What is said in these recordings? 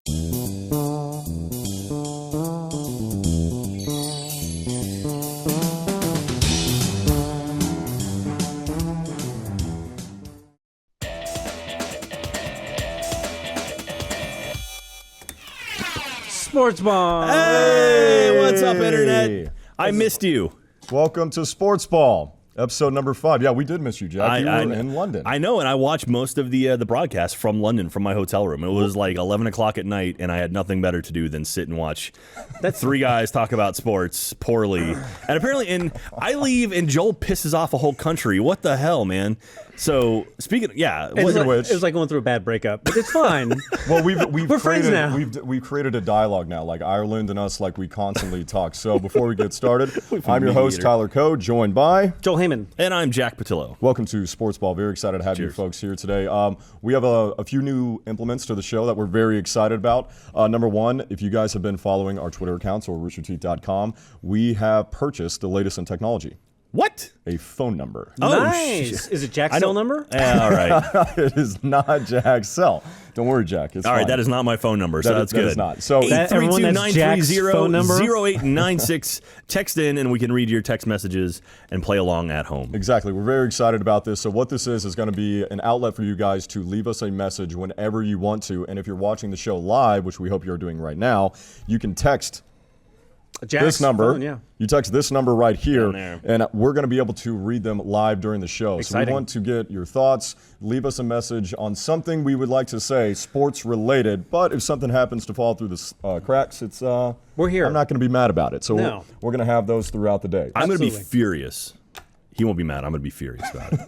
Sportsball. Hey, what's up, Internet? I missed you. Welcome to Sportsball, episode number 5. Yeah, we did miss you, Jack. You were in London. I know, and I watched most of the broadcast from London, from my hotel room. It was like 11 o'clock at night, and I had nothing better to do than sit and watch three guys talk about sports poorly. And apparently, I leave, and Joel pisses off a whole country. What the hell, man? So, speaking of, it was like going through a bad breakup, but it's fine. Well, we're friends created, now. We've created a dialogue now, like Ireland and us, like we constantly talk. So before we get started, I'm your host, Tyler Coe, joined by Joel Heyman. And I'm Jack Patillo. Welcome to Sportsball. Very excited to have you folks here today. We have a few new implements to the show that we're very excited about. Number one, if you guys have been following our Twitter accounts or roosterteeth.com, we have purchased the latest in technology. What? A phone number. Oh, nice. Shit. Is it Jack's cell number? All right. It is not Jack's cell. Don't worry, Jack. It's all right, fine. that is not my phone number, so that's good. That is not. So 832-930-0896. Text in, and we can read your text messages and play along at home. Exactly. We're very excited about this. So what this is going to be an outlet for you guys to leave us a message whenever you want to. And if you're watching the show live, which we hope you're doing right now, you can text Jack's this number. phone, yeah. You text this number right here, there. and we're going to be able to read them live during the show. Exciting. So we want to get your thoughts. Leave us a message on something we would like to say, sports related. But if something happens to fall through the cracks, it's we're here. I'm not going to be mad about it. So No. we're going to have those throughout the day. I'm going to be furious. He won't be mad. I'm going to be furious about it.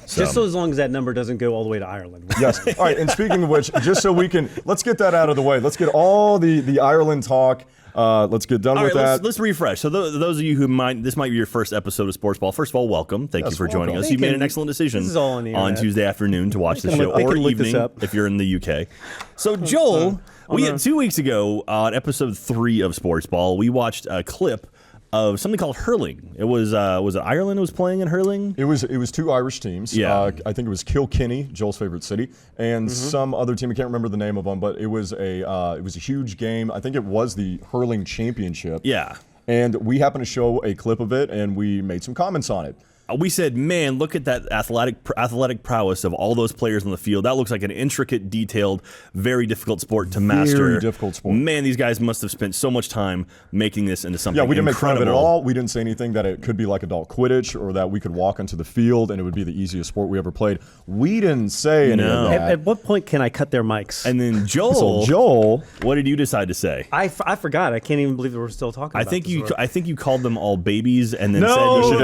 Just so as long as that number doesn't go all the way to Ireland. Yes. All right. And speaking of which, just so we can, let's get that out of the way. Let's get all the Ireland talk. Let's get done with that. Let's refresh. So those of you who this might be your first episode of Sportsball. First of all, welcome. Thank you for joining us. You made an excellent decision This is all on the on internet. Tuesday afternoon to watch the show, They or can look this evening up. if you're in the UK. So Joel, we had 2 weeks ago on episode 3 of Sportsball, we watched a clip of something called hurling. It was it Ireland was playing in hurling? It was 2 Irish teams. Yeah. I think it was Kilkenny, Joel's favorite city, and some other team. I can't remember the name of them, but it was a huge game. I think it was the hurling championship. Yeah. And we happened to show a clip of it, and we made some comments on it. We said, man, look at that athletic prowess of all those players on the field. That looks like an intricate, detailed, very difficult sport to master. Very difficult sport. Man, these guys must have spent so much time making this into something Yeah, we didn't incredible. make fun of it at all. We didn't say anything that it could be like adult Quidditch or that we could walk onto the field and it would be the easiest sport we ever played. We didn't say any of that. At what point can I cut their mics? And then Joel, what did you decide to say? I forgot. I can't even believe that we're still talking about this. I think you called them all babies and then No, said you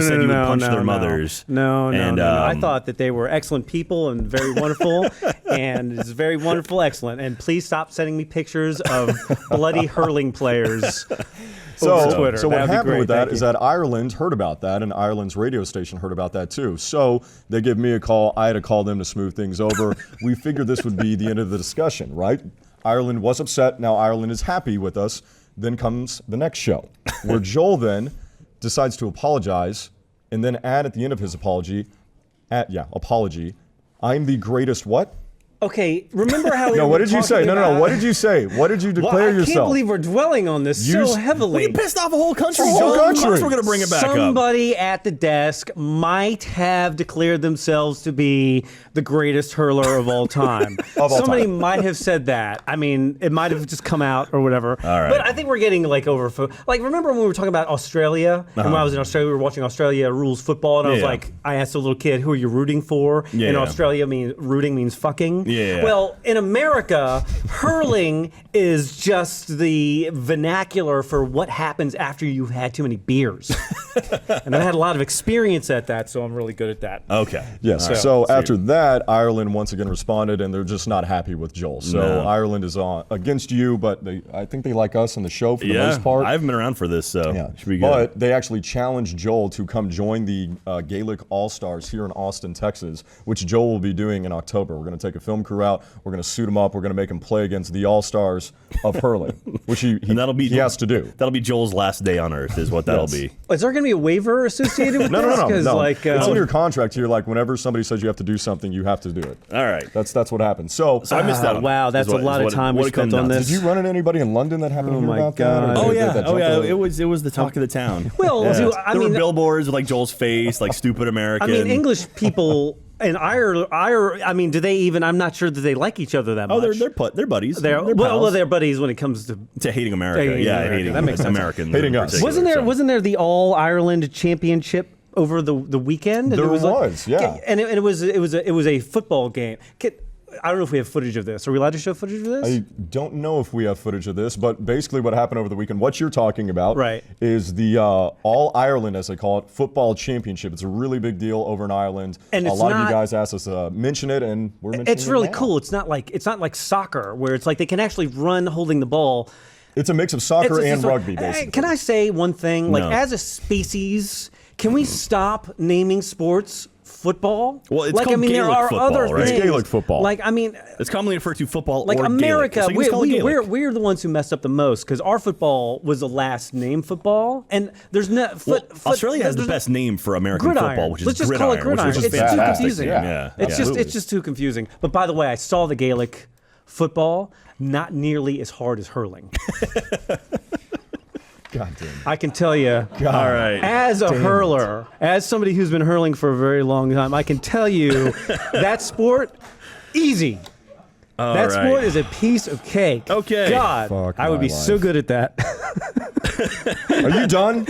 said you would no, punch no, their no. mothers. No. And, I thought that they were excellent people and very wonderful, and it's very wonderful, excellent. And please stop sending me pictures of bloody hurling players over Twitter. So what That'd be happened great. with that Thank is you. that Ireland heard about that, and Ireland's radio station heard about that too. So they give me a call. I had to call them to smooth things over. We figured this would be the end of the discussion, right? Ireland was upset. Now Ireland is happy with us. Then comes the next show, where Joel then decides to apologize, and then add at the end of his apology, I'm the greatest what? Okay, remember how we No, were what did you say? talking No, about- what did you say? What did you declare I yourself? can't believe we're dwelling on this so heavily. We pissed off a whole country, The whole Joel. Of course country. we're going to bring it back up. Somebody at the desk might have declared themselves to be the greatest hurler of all time. Somebody might have said that. I mean, it might have just come out or whatever. All right. But I think we're getting like remember when we were talking about Australia? And when I was in Australia, we were watching Australia rules football, and I was like, I asked a little kid, who are you rooting for? Yeah. In Australia, rooting means fucking. Yeah. Well, in America, hurling is just the vernacular for what happens after you've had too many beers. And I've had a lot of experience at that, so I'm really good at that. Okay. Yes. So after that, Ireland once again responded, and they're just not happy with Joel. So Ireland is against you, but I think they like us in the show for the most part. I haven't been around for this, so it should be good. But they actually challenged Joel to come join the Gaelic All-Stars here in Austin, Texas, which Joel will be doing in October. We're going to take a film crew out. We're going to suit him up. We're going to make him play against the All-Stars of hurling, which he has to do. That'll be Joel's last day on Earth, is what that'll be. Is there going to be a waiver associated with No, this? no, no, 'Cause, no. like, it's in your contract here. Like whenever somebody says you have to do something, you have to do it. All right. That's what happens. So So I missed out on wow, it, that's is what- a lot is of what- time what we it comes spent on down to. this. did you run into anybody in London that happened to hear my about that? God. Oh Or yeah, that oh yeah. jumped It was the talk of the town. Well, Yeah. dude, I there mean, were billboards with like Joel's face, like stupid American. I mean, English people in Ireland. I mean, do they even? I'm not sure that they like each other that much. Oh, they're buddies. They're pals. well, they're buddies when it comes to hating America. Hating Yeah, America. hating That makes sense. Americans. Hating in us. particular, Wasn't there the All Ireland Championship over the weekend? And There was, was, yeah. and it was a football game. I don't know if we have footage of this. Are we allowed to show footage of this? I don't know if we have footage of this, but basically what happened over the weekend, what you're talking about, Right. is the All Ireland, as they call it, football championship. It's a really big deal over in Ireland. And a it's lot of not- you guys asked us to mention it, and we're mentioning It's it really now. cool. It's not like soccer where it's like they can actually run holding the ball. It's a mix of soccer It's and like- rugby, basically. Can I say one thing? Like, No. as a species, can we stop naming sports football? Well, it's like, called I mean, there Gaelic are football, other right? It's things. Gaelic football. Like, I mean, It's commonly referred to football like or America, Gaelic. So you just call it Gaelic. we're the ones who messed up the most because our football was the last name football, and there's no. Australia has the best name for American gridiron. football, which is Let's just gridiron, call it gridiron. which is It's too fantastic. confusing. Yeah. It's just too confusing. But by the way, I saw the Gaelic football. Not nearly as hard as hurling. God damn. I can tell you. All right. As a hurler, as somebody who's been hurling for a very long time, I can tell you that sport, easy. That sport is a piece of cake. Okay. God, Fuck I would my be so life. good at that. Are you done?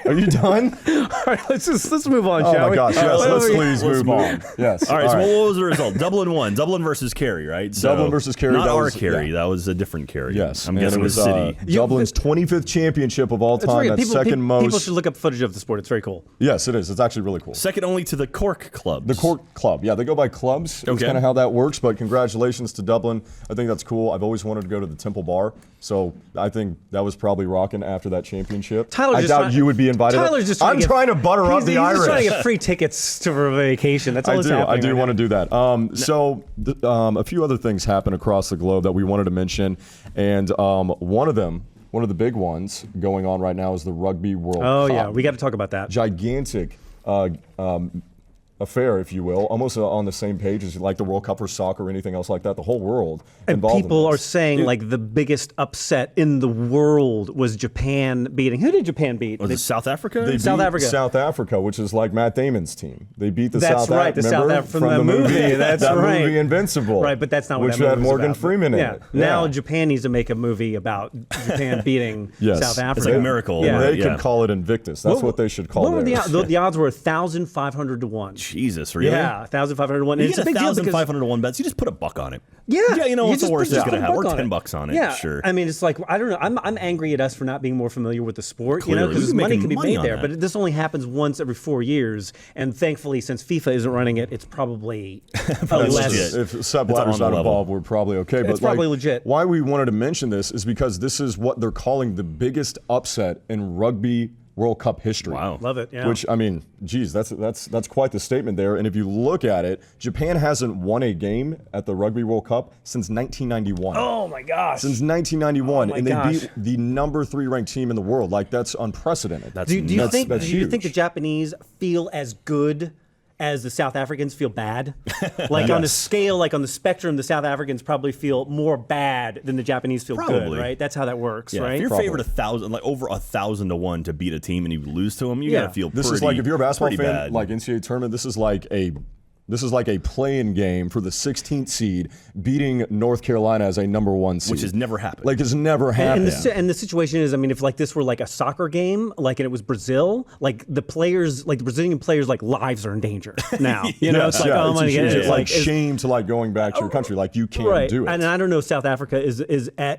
Are you done? All right, let's move on, Oh shall my we? gosh, yes, let's please Let's move move. on. Yes. All right, so what was the result? Dublin won. Dublin versus Kerry, right? So Dublin versus Kerry, Not that our was- Kerry. yeah. That was a different Kerry. Yes. I'm and guessing it was the city. Dublin's 25th championship of all It's time. very good. That's second most. People should look up footage of the sport. It's very cool. Yes, it is. It's actually really cool. Second only to the Cork clubs. The Cork Club. Yeah, they go by clubs. That's Okay. kind of how that works, but congratulations to Dublin. I think that's cool. I've always wanted to go to the Temple Bar, so I think that was probably rocking after that championship. I doubt you would be invited. Tyler's just I'm trying to butter up the he's Irish. He's trying to get free tickets to for vacation. That's all that's happening. I do right want now. to do that. A few other things happen across the globe that we wanted to mention, and one of the big ones going on right now is the Rugby World Oh Cup. yeah, we got to talk about that. Gigantic affair, if you will, almost on the same page as like the World Cup for soccer or anything else like that. The whole world And involved people in are this. saying like the biggest upset in the world was Japan beating. Who did Japan beat? Was it South Africa? They South beat Africa. South Africa, which is like Matt Damon's team. They beat the That's South right, the Africa. South Af- from the movie. That's that right. movie Invincible. Right, but that's not what which that movie had was Morgan about. Freeman in Yeah. it. Now Yeah. Japan needs to make a movie about Japan beating Yes. South Africa. It's like a miracle. Yeah. They Yeah. could call it Invictus. That's what they should call What were theirs. the odds were 1,500 to 1. Jesus, really? Yeah, 1,500 to 1. You And it's get a big deal because 1,500 to 1 bets. You just put a buck on it. Yeah, Yeah, you know what's the just worst put- that's just going to put a happen? buck Or on 10 it. bucks on it. Yeah, Sure. I mean, it's like I don't know. I'm angry at us for not being more familiar with the sport, Clearly. because We've been money making can be money made on there. that. But this only happens once every 4 years, and thankfully, since FIFA isn't running it, it's probably Probably less. legit. If Seb It's Blatter's on the not level. involved, we're probably okay. But It's probably like, legit. Why we wanted to mention this is because this is what they're calling the biggest upset in Rugby World Cup history. Wow. Love it. Yeah. Which, I mean, geez, that's quite the statement there. And if you look at it, Japan hasn't won a game at the Rugby World Cup since 1991. Oh my gosh. Since 1991, Oh my and they gosh. beat the number 3 ranked team in the world. Like, that's unprecedented. That's Do you nuts. think? that's Do you think the huge. Japanese feel as good as the South Africans feel bad? Like on the scale, like on the spectrum, the South Africans probably feel more bad than the Japanese feel good, Probably. right? That's how that works, Yeah, right? if you're Probably. favored 1,000, like over 1,000 to 1 to beat a team and you lose to them, you Yeah. gotta feel This pretty, is like, if you're a basketball pretty fan, bad. like NCAA tournament, this is like a play-in game for the 16th seed beating North Carolina as a number 1 seed. which has never happened. like it's never And happened. the situation is, I mean, if like this were like a soccer game, like and it was Brazil, like the players, like the Brazilian players, like lives are in danger now. You know, it's like, oh my it's god, huge. It's like it's- shame to like going back to your country. Like you can't right. do it. And I don't know if South Africa is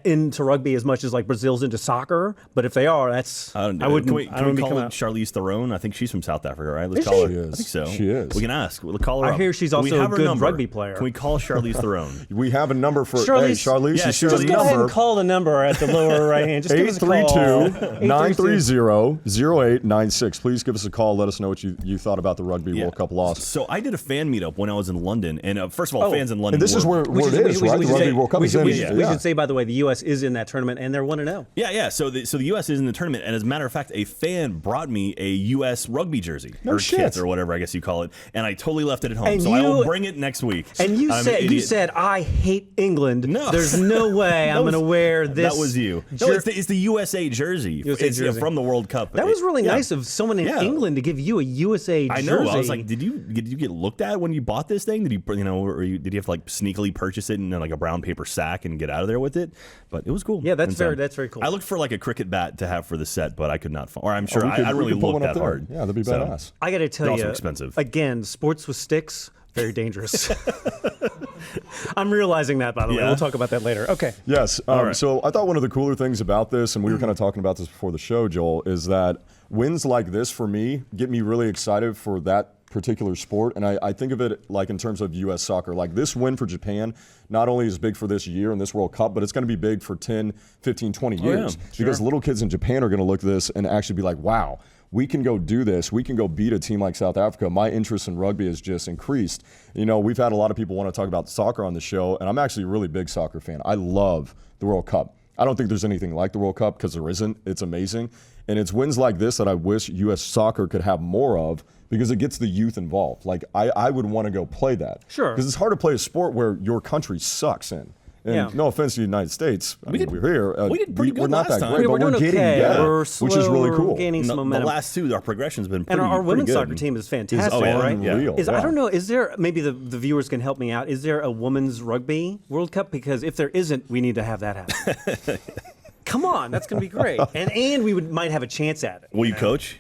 into rugby as much as like Brazil's into soccer, but if they are, that's I don't know. I wouldn't. Can we, I don't call come her out. Charlize Theron? I think she's from South Africa, right? Let's Is call she? her. She is. I think so. She is. We can ask. We'll call her I up. hear she's we also a have her good number. rugby player. Can we call Charlize Theron? We have a number for Charlize- Charlize. Yeah, You shoot Charlize. a Go ahead and number. call the number at the lower right hand. Just give us a call. 832-930-0896. Please give us a call. Let us know what you thought about the Rugby World Cup loss. So I did a fan meetup when I was in London, and first of all, fans in London. And this is where it is, right? The Rugby World Cup is in. We should say, by the way, the U.S. is in that tournament, and they're 1-0. Yeah. So the U.S. is in the tournament, and as a matter of fact, a fan brought me a U.S. rugby jersey or kit or whatever I guess you call it, and I totally left it at home. And so I will bring it next week. And you said I hate England. No, there's no way I'm going to wear this. That was you. No, it's the USA jersey. It's from the World Cup. That was really nice of someone in England to give you a USA jersey. I know. I was like, did you get looked at when you bought this thing? Did you did you have to like sneakily purchase it in like a brown paper sack and get out of there with it? But it was cool. Yeah, that's very cool. I looked for like a cricket bat to have for the set, but I could not find. Or I'm sure I really looked that hard. Yeah, that'd be badass. I got to tell you, also expensive. Again, sports with sticks, very dangerous. I'm realizing that, by the way. We'll talk about that later. Okay. Yes. Right. So I thought one of the cooler things about this, and we were kind of talking about this before the show, Joel, is that wins like this for me get me really excited for that particular sport. And I think of it like in terms of U.S. soccer. Like this win for Japan not only is big for this year and this World Cup, but it's going to be big for 10, 15, 20 years. Because little kids in Japan are going to look at this and actually be like, wow, we can go do this. We can go beat a team like South Africa. My interest in rugby has just increased. You know, we've had a lot of people want to talk about soccer on the show, and I'm actually a really big soccer fan. I love the World Cup. I don't think there's anything like the World Cup because there isn't. It's amazing. And it's wins like this that I wish U.S. soccer could have more of because it gets the youth involved. Like, I would want to go play that. Sure. Because it's hard to play a sport where your country sucks in. And no offense to the United States, we're here. We did pretty good we're not last that time. great, but We're we're doing getting okay. better, We're which is really cool. Gaining some The momentum. last two, our progression's been pretty And our women's good. soccer team is fantastic, right? Unreal. I don't know, is there, maybe the viewers can help me out, is there a women's rugby World Cup? Because if there isn't, we need to have that happen. Come on, that's going to be great. And we might have a chance at it. Will you coach?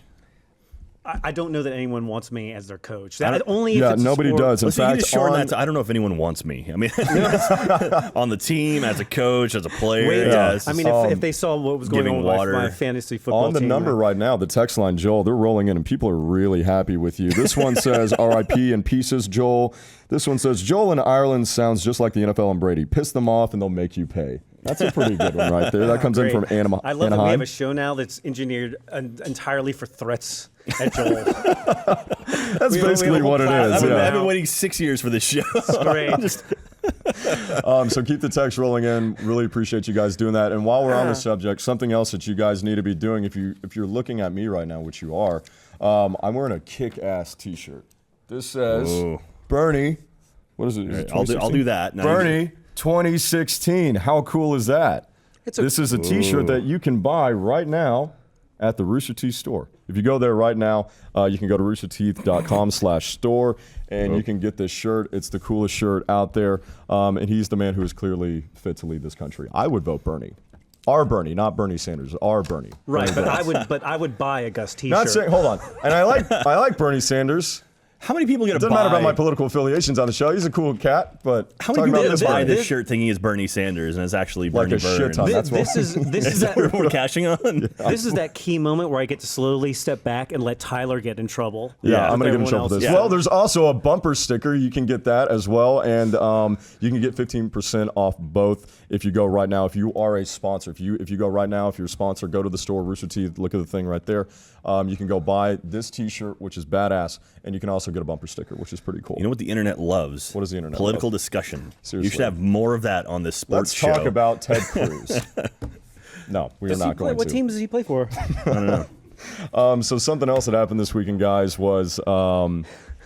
I don't know that anyone wants me as their coach. Only if it's nobody a sport. does. In So you fact, just shorten that to, I don't know if anyone wants me. I mean, on the team, as a coach, as a player. Yes. I mean, if they saw what was going on with my fantasy football on the team, number right now, the text line, Joel, they're rolling in, and people are really happy with you. This one says, R.I.P. in pieces, Joel. This one says, Joel in Ireland sounds just like the NFL and Brady. Piss them off, and they'll make you pay. That's a pretty good one right there. That comes in from Anaheim. I love that we have a show now that's engineered entirely for threats at Joel. That's basically what it is. I've been waiting 6 years for this show. It's great. So keep the text rolling in. Really appreciate you guys doing that. And while we're on the subject, something else that you guys need to be doing, if you're looking at me right now, which you are, I'm wearing a kick-ass T-shirt. This says, Bernie, what is it? Is it I'll do that. Now Bernie 2016. How cool is that? This is a T-shirt that you can buy right now at the Rooster Teeth store. If you go there right now, you can go to roosterteeth.com/store, and you can get this shirt. It's the coolest shirt out there, and he's the man who is clearly fit to lead this country. I would vote Bernie. Our Bernie, not Bernie Sanders. Our Bernie. Right, but I would buy a Gus T-shirt. Not saying, hold on. And I like Bernie Sanders. How many people get It doesn't matter about my political affiliations on the show. He's a cool cat, but How many people about buy this shirt thinking it's Bernie Sanders and it's actually Bernie like a shit Burns? ton. That's This is that we're cashing on. This is that key moment where I get to slowly step back and let Tyler get in trouble. Yeah, I'm going to get in trouble for this. Yeah. Well, there's also a bumper sticker. You can get that as well. And you can get 15% off both if you go right now. If you are a sponsor, if you go right now, if you're a sponsor, go to the store, Rooster Teeth, look at the thing right there. You can go buy this T-shirt, which is badass. And you can also get a bumper sticker, which is pretty cool. You know what the internet loves? What does the internet Political love? discussion. Seriously. You should have more of that on this sports show. Let's talk about Ted Cruz. No, we are not going to. What team does he play for? I don't know. So something else that happened this weekend, guys, was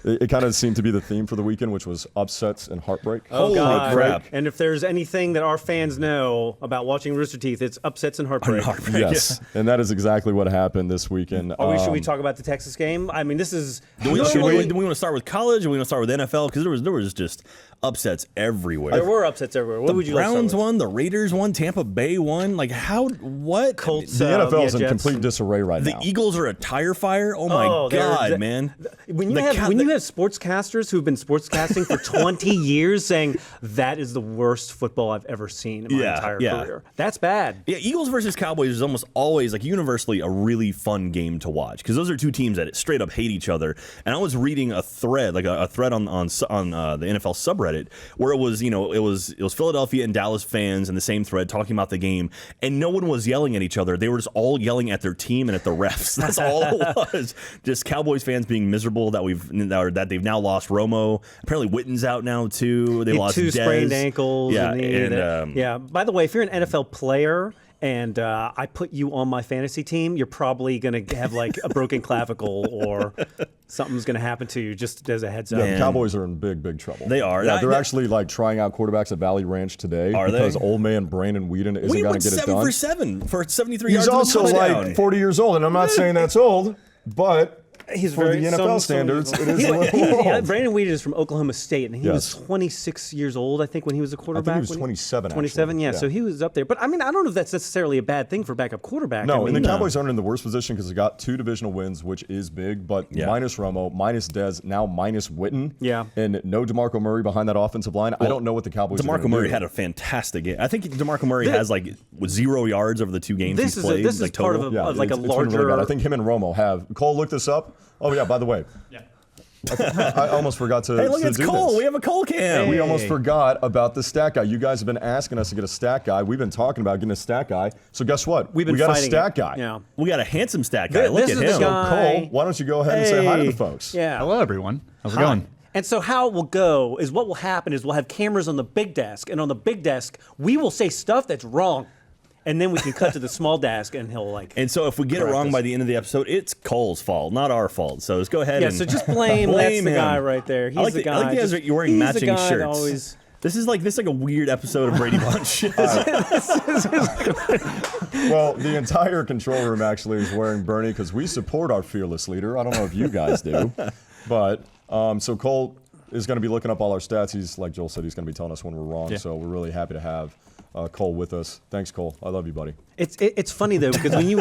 it kind of seemed to be the theme for the weekend, which was upsets and heartbreak. Oh, God. Holy crap. And if there's anything that our fans know about watching Rooster Teeth, it's upsets and heartbreak. Yes, and that is exactly what happened this weekend. Should we talk about the Texas game? I mean, this is... Do we want to start with college or do we want to start with NFL? Because there was just upsets everywhere. There were upsets everywhere. What would you like to Browns start with? won, the Raiders won, Tampa Bay won. Like what? Colts, The NFL is in Jets. complete disarray right The now. Eagles are a tire fire. Oh my God, man! When you have have sportscasters who've been sportscasting for 20 years saying that is the worst football I've ever seen in my entire career. That's bad. Yeah, Eagles versus Cowboys is almost always, like, universally a really fun game to watch because those are two teams that straight up hate each other. And I was reading a thread, like a thread on the NFL subreddit, where it was Philadelphia and Dallas fans in the same thread talking about the game, and no one was yelling at each other. They were just all yelling at their team and at the refs. That's all it was. Just Cowboys fans being miserable that they've now lost Romo. Apparently Witten's out now too. They lost 2 Dez. sprained ankles. Yeah, By the way, if you're an NFL player and I put you on my fantasy team, you're probably going to have like a broken clavicle or something's going to happen to you, just as a heads up. The Cowboys are in big trouble. They are. Yeah, they're actually like trying out quarterbacks at Valley Ranch today because old man Brandon Whedon isn't going to get it done. 7 for 7 for 73 yards. He's also like 40 years old, and I'm not saying that's old, but He's for very, the NFL standards, it is a little old. Brandon Whedon is from Oklahoma State, and he was 26 years old, I think, when he was a quarterback. I think he was 27, 27, actually. yeah, so he was up there. But, I mean, I don't know if that's necessarily a bad thing for backup quarterback. No, I mean, and the Cowboys aren't in the worst position because they got 2 divisional wins, which is big, but minus Romo, minus Dez, now minus Witten, and no DeMarco Murray behind that offensive line. I don't know what the Cowboys are going to do. DeMarco Murray had a fantastic game. I think DeMarco Murray has like 0 yards over the 2 games he's played. This is like part total. of like a It's been larger... really bad. I think him and Romo have. Cole, look this up. Oh, yeah, by the way. I almost forgot to Hey, look, it's do Cole. this. We have a Cole cam. We almost forgot about the stat guy. You guys have been asking us to get a stat guy. We've been talking about getting a stat guy. So guess what? We got a fighting stat it. guy. Yeah. We got a handsome stat guy. Look This at is the him. guy- Cole, why don't you go ahead and say hi to the folks? Yeah. Hello, everyone. How's it going? And so how it will go is what will happen is we'll have cameras on the big desk, and on the big desk, we will say stuff that's wrong. And then we can cut to the small desk, and he'll like. And so if we get it wrong by the end of the episode, it's Cole's fault, not our fault. So let's go ahead and So just blame that's the him. guy right there. He's the guy. I like the guys you're wearing he's matching the guy shirts. that always... This is like a weird episode of Brady Bunch. Well, the entire control room actually is wearing Bernie because we support our fearless leader. I don't know if you guys do. But so Cole is going to be looking up all our stats. He's, like Joel said, he's going to be telling us when we're wrong. So we're really happy to have Cole with us. Thanks, Cole. I love you, buddy. It's funny though because when you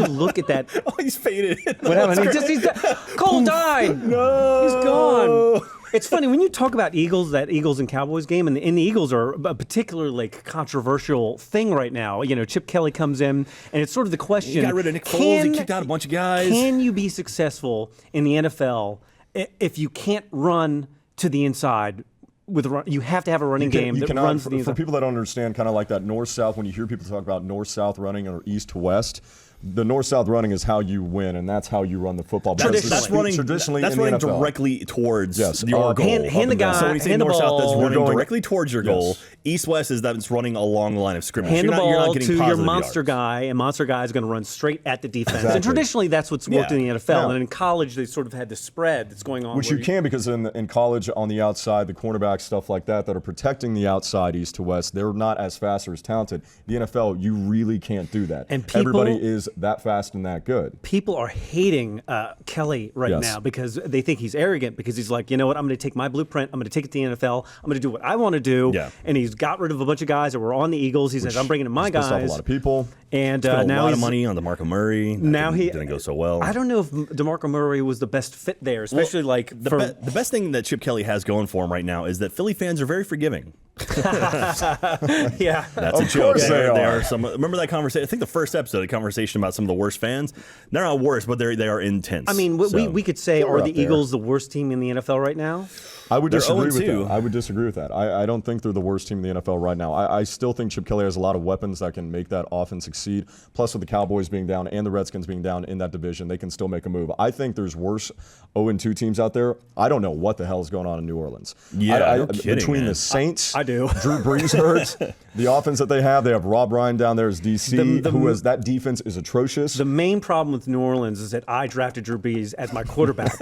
look at that, Oh, he's faded. what happened? Cole died. No, he's gone. It's funny when you talk about that Eagles and Cowboys game, and the Eagles are a particularly like controversial thing right now. You know, Chip Kelly comes in, and it's sort of the question: He got rid of Nick Foles. He kicked out a bunch of guys. Can you be successful in the NFL if you can't run to the inside? You have to have a running game that cannot, runs to the for inside. people that don't understand kind of like that north-south, when you hear people talk about north-south running or east-to-west, the north-south running is how you win, and that's how you run the football. That's running traditionally that's in the running NFL. directly towards Yes, your goal. hand the guy, So when you say hand the north-south, that's ball. running You're going- directly towards your goal. Yes. East-west is that it's running along the line of scrimmage. Hand the you're not ball getting to your positive monster yards. guy, and monster guy is going to run straight at the defense. Exactly. And traditionally, that's what's worked Yeah. in the NFL. Yeah. And in college, they sort of had the spread that's going on. Which where you can because in college on the outside, the cornerbacks, stuff like that are protecting the outside east to west, they're not as fast or as talented. The NFL, you really can't do that. And people- everybody is that fast and that good. People are hating Kelly right Yes. now because they think he's arrogant because he's like, you know what, I'm going to take my blueprint, I'm going to take it to the NFL, I'm going to do what I want to do. Yeah. And he's got rid of a bunch of guys that were on the Eagles. He says, I'm bringing in my It's pissed off guys. a lot of people. And Spent a now lot he's of money on DeMarco Murray. Now he didn't go so well. I don't know if DeMarco Murray was the best fit there, especially The best thing that Chip Kelly has going for him right now is that Philly fans are very forgiving. yeah. That's a Of joke. course they are. Remember that conversation? I think the first episode, the conversation about some of the worst fans. They're not worse, but they are intense. I mean, So, we could say, They're are up the there. Eagles the worst team in the NFL right now? I would They're disagree with 0-2. that. I would disagree with that. I don't think they're the worst team in the NFL right now. I still think Chip Kelly has a lot of weapons that can make that offense succeed. Plus, with the Cowboys being down and the Redskins being down in that division, they can still make a move. I think there's worse 0-2 teams out there. I don't know what the hell is going on in New Orleans. Yeah, no kidding, between man. the Saints, I do. Drew Brees hurts, the offense that they have Rob Ryan down there as DC, who has that defense is atrocious. The main problem with New Orleans is that I drafted Drew Brees as my quarterback.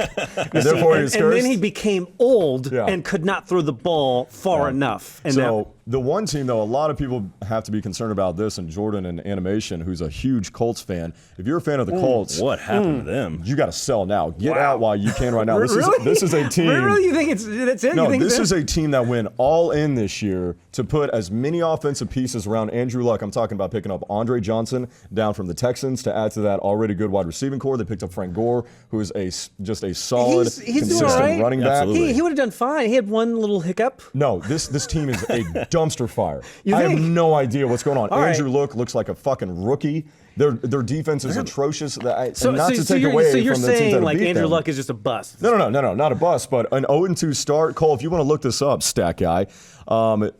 And therefore he was and then cursed. he became old Yeah. and could not throw the ball far enough. And So the one team, though, a lot of people have to be concerned about this, and Jordan in animation, who's a huge Colts fan. If you're a fan of the Colts, what happened to them? you got to sell now. Get out while you can right now. This is a team. Really? You think that's it? No, you think this it's is a team that went all in this year to put as many offensive pieces around Andrew Luck. I'm talking about picking up Andre Johnson down from the Texans to add to that already good wide receiving core. They picked up Frank Gore, who is just a solid, He's consistent doing all right. running back. He would have done fine. He had one little hiccup. No, this team is a dumpster fire. You I think? have no idea what's going on. All right. Andrew Luck looks like a fucking rookie. Their defense is atrocious. So Not to take you're, away so you're from the teams saying that like beat Andrew them. Luck is just a bust. No, not a bust, but an 0-2 start. Cole, if you want to look this up, stat guy,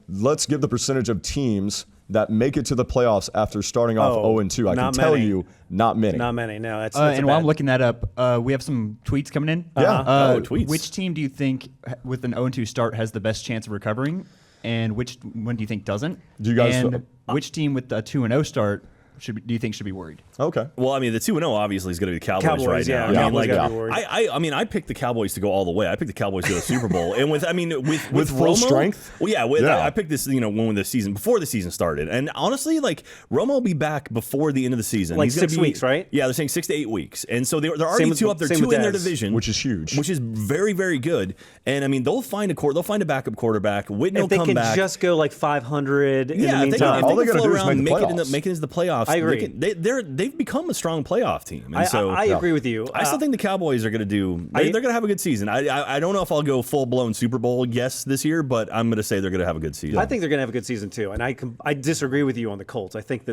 let's give the percentage of teams that make it to the playoffs after starting off 0-2. I can tell you, not many. Not many. No, that's And while I'm looking that up, we have some tweets coming in. Yeah. Tweets. Which team do you think, with an 0-2 start, has the best chance of recovering, and which one do you think doesn't? Do you guys- And which team with a 2-0 start do you think should be worried? Okay. Well, I mean, the 2-0 obviously is going to be the Cowboys right yeah. now. I mean, Cowboys like, gotta be worried. I picked the Cowboys to go all the way. I picked the Cowboys to go to the Super Bowl, and with full Romo, strength? Well, yeah, Yeah. I picked this, before the season started, and honestly, like Romo will be back before the end of the season. Like He's gonna 6 weeks, right? Yeah, they're saying 6 to 8 weeks, and so they're already Same with- two up. They're same two with in their Dez. division, Which is huge. which is very, very good. And I mean, they'll find a backup quarterback. Whitten will If they come can back. just go like 500 in the Yeah, if they meantime. can, All they can gotta float do is around, make the make playoffs. it into the playoffs. I agree. They've become a strong playoff team. And so I agree with you. I still think the Cowboys are going to do. They're going to have a good season. I don't know if I'll go full blown Super Bowl yes this year, but I'm going to say they're going to have a good season. I think they're going to have a good season too, and I disagree with you on the Colts. I think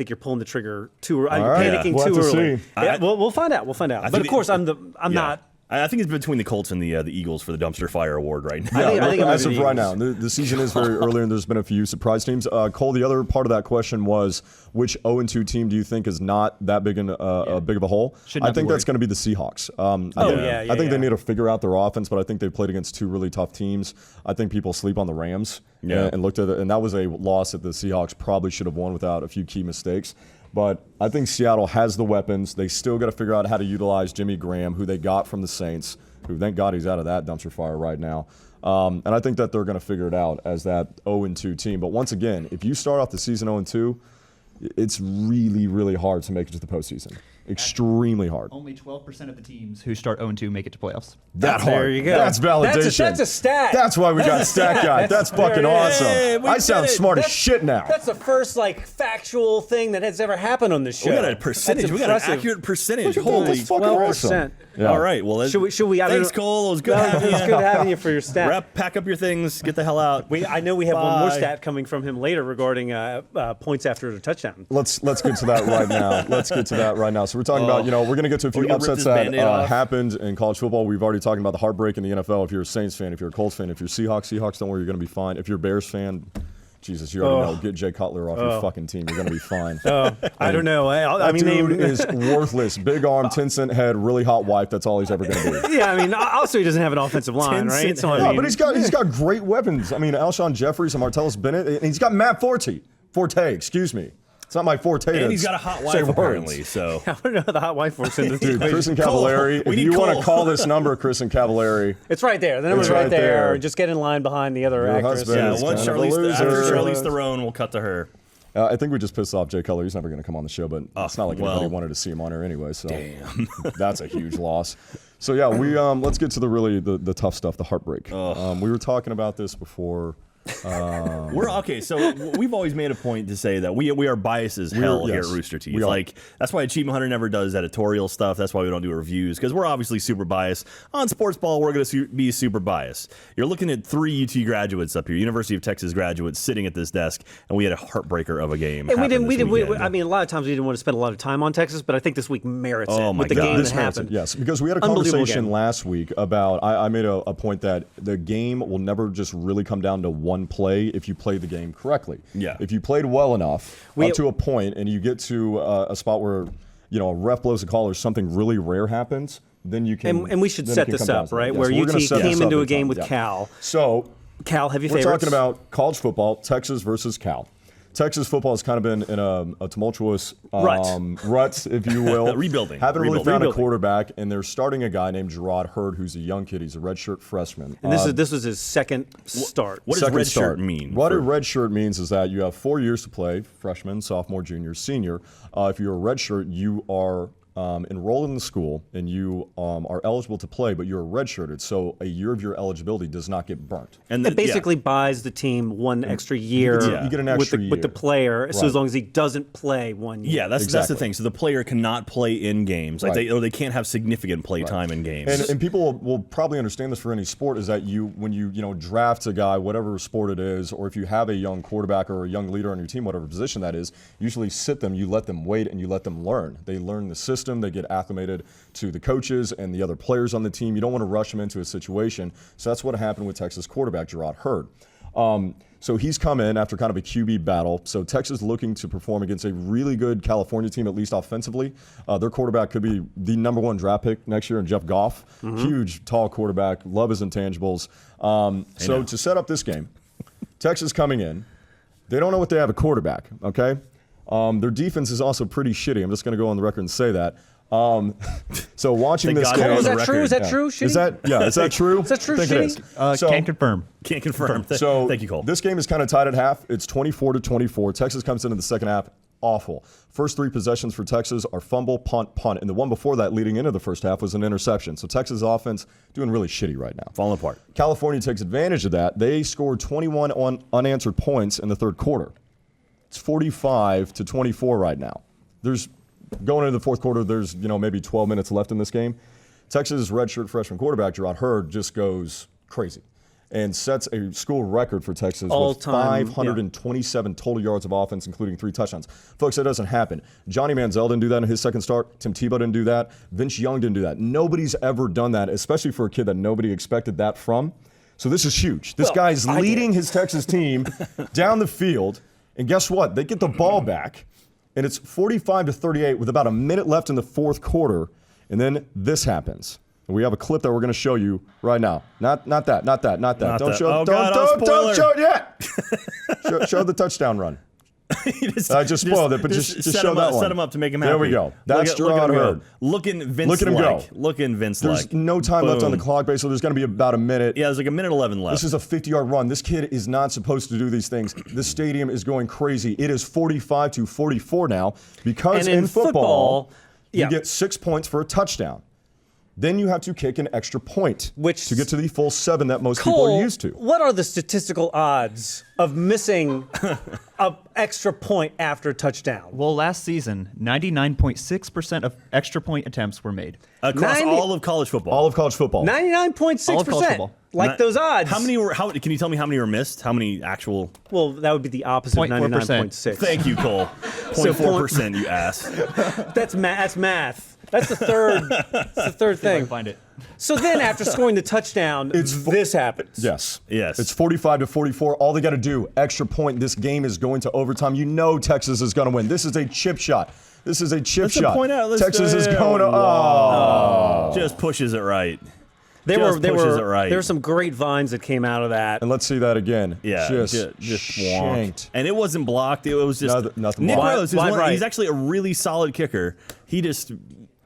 you're pulling the trigger too. I'm right. panicking We'll have too to early. see. Yeah, we'll find out. We'll find out. But think of course, I'm Yeah. not. I think it's between the Colts and the Eagles for the dumpster fire award right now. I think I'm as moving of right Eagles. now, the season is very early, and there's been a few surprise teams. Cole, the other part of that question was, which 0-2 team do you think is not that big big of a hole? Should I not be think that's worried. going to be the Seahawks. I think they need to figure out their offense, but I think they played against two really tough teams. I think people sleep on the Rams and looked at it, and that was a loss that the Seahawks probably should have won without a few key mistakes. But I think Seattle has the weapons. They still got to figure out how to utilize Jimmy Graham, who they got from the Saints, who thank God he's out of that dumpster fire right now. And I think that they're going to figure it out as that 0-2 team. But once again, if you start off the season 0-2, it's really, really hard to make it to the postseason. Extremely hard. Only 12% of the teams who start 0-2 make it to playoffs. That hard. There you go. That's validation. That's a stat. That's why we got Stat Guy. That's fucking awesome. Hey, we I sound did it. smart as shit now. That's the first factual thing that has ever happened on this show. We got a percentage. That's We got an impressive. accurate percentage. Look at that. Holy. That's fucking awesome. 12%. Yeah. All right. Well, Should we? I don't thanks, know- Cole. It was good No, having you. it's good having you for your stat. Pack up your things. Get the hell out. I know we have one more Bye. stat coming from him later regarding points after a touchdown. Let's get to that right now. So we're talking about, we're going to get to a few We're gonna rip upsets this that Band-Aid off. happened in college football. We've already talked about the heartbreak in the NFL. If you're a Saints fan, if you're a Colts fan, if you're Seahawks, don't worry, you're going to be fine. If you're a Bears fan, Jesus, you already know. Get Jay Cutler off your fucking team. You're going to be fine. I don't know. I mean, Dude is worthless. Big arm, 10-cent head, really hot wife. That's all he's ever going to be. yeah. I mean, also he doesn't have an offensive line, right? 10 So I Yeah, mean, but he's got great weapons. I mean, Alshon Jeffries and Martellus Bennett, and he's got Matt Forte, excuse me. It's not my forte. And he's got a hot say wife words. apparently. So I don't know how the hot wife works in this. Dude, equation. Chris and Cavallari. We If need you want Cole. to call this number, Chris and Cavallari. It's right there. The number's It's right right there. there. Just get in line behind the other Your actress. husband yeah, is once kind of a Charlize, after loser. Charlize Theron, we'll cut to her. I think we just pissed off Jay Cutler. He's never going to come on the show, but it's not like well. anybody wanted to see him on here anyway. So that's a huge loss. So yeah, we let's get to the tough stuff, the heartbreak. We were talking about this before. We're okay. So we've always made a point to say that we are biased as hell here at yes, Rooster Teeth. we are. Like that's why Achievement Hunter never does editorial stuff. That's why we don't do reviews because we're obviously super biased. On Sportsball, we're going to be super biased. You're looking at 3 UT graduates up here, University of Texas graduates sitting at this desk, and we had a heartbreaker of a game. And happen this weekend. I mean, a lot of times we didn't want to spend a lot of time on Texas, but I think this week merits Oh it my with the God. game This that merits it, happened. yes, because we had a Unbelievable conversation game. last week about I made a point that the game will never just really come down to one play if you play the game correctly. Yeah. If you played well enough up to a point and you get to a spot where a ref blows a call or something really rare happens, then you can. And we should then it set can this come down up, to that. right? Yes, Where we're gonna UT set this came up into in a game time, with yeah. Cal. So Cal, have your we're favorites? talking about college football, Texas versus Cal. Texas football has kind of been in a tumultuous rut, if you will. Rebuilding. Haven't really found a Rebuilding. quarterback, and they're starting a guy named Gerard Hurd, who's a young kid. He's a redshirt freshman. And this was his second start. What does Second red start. shirt mean? What a red shirt means is that you have 4 years to play, freshman, sophomore, junior, senior. If you're a red shirt, you are enroll in the school and you are eligible to play, but you're redshirted, so a year of your eligibility does not get burnt. And it basically buys the team one extra year. You get an extra year with the player, so Right. as long as he doesn't play 1 year. Yeah, that's the thing. So the player cannot play in games, like Right. they can't have significant play time in games. And people will probably understand this for any sport is that when you draft a guy, whatever sport it is, or if you have a young quarterback or a young leader on your team, whatever position that is, usually sit them, you let them wait, and you let them learn. They learn the system, they get acclimated to the coaches and the other players on the team. You don't want to rush them into a situation. So that's what happened with Texas quarterback Gerard Hurd. So he's come in after kind of a QB battle. So Texas looking to perform against a really good California team, at least offensively. Their quarterback could be the #1 draft pick next year in Jeff Goff. Huge, tall quarterback. Love his intangibles. So to set up this game, Texas coming in, they don't know what they have a quarterback, okay? Their defense is also pretty shitty. I'm just going to go on the record and say that. So watching Thank this God game, you're on Is the that true? record. Is that true? is that true? Is that true, I think it Shitty? is. So- Can't confirm. Can't confirm. so Thank you, Cole. This game is kind of tied at half. It's 24-24. Texas comes into the second half awful. First 3 possessions for Texas are fumble, punt, punt. And the one before that leading into the first half was an interception. So Texas offense doing really shitty right now. Falling apart. California takes advantage of that. They scored 21 unanswered points in the third quarter. It's 45-24 right now. Going into the fourth quarter, there's maybe 12 minutes left in this game. Texas redshirt freshman quarterback Gerard Hurd just goes crazy and sets a school record for Texas with 527 total yards of offense, including 3 touchdowns. Folks, that doesn't happen. Johnny Manziel didn't do that in his second start. Tim Tebow didn't do that. Vince Young didn't do that. Nobody's ever done that, especially for a kid that nobody expected that from. So this is huge. This guy's leading his Texas team down the field, and guess what? They get the ball back. And it's 45-38 with about a minute left in the fourth quarter. And then this happens. And we have a clip that we're going to show you right now. Not that. Not don't that. show Oh, don't, God, don't, spoiler. don't show it yet. show the touchdown run. I just spoiled it, but just show that one. Set him up to make him happy. There we go. That's look at Gerard him Hurd. go. Looking Vince Look at him go. Looking Vince There's like. no time left on the Boom. clock, basically. There's going to be about a minute. Yeah, there's like a minute 11 left. This is a 50-yard run. This kid is not supposed to do these things. The stadium is going crazy. It is 45-44 now because And in in football, yeah. you get 6 points for a touchdown. Then you have to kick an extra point to get to the full 7 that most people Cole, are used to. what are the statistical odds of missing an extra point after a touchdown? Well, last season, 99.6% of extra point attempts were made. Across 90 all of college football. All of college football. 99.6%. All of college football. Like those odds. How many were? Can you tell me how many were missed? How many actual? Well, that would be the opposite of 0.4%. 99.6. Thank you, Cole. 0.4%, you ass. That's math. That's the third. That's the third See if I thing. can find it. So then, after scoring the touchdown, this happens. Yes. Yes. It's 45-44. All they got to do, extra point. This game is going to overtime. You know Texas is going to win. This is a chip shot. This is a chip Let's shot. point out. Texas is going to. Just pushes it right. There pushes it right. There were some great vines that came out of that. And let's see that again. Yeah, Just shanked. And it wasn't blocked. It was just Nothing Nick blocked. Rose. Wide right. He's actually a really solid kicker. He just,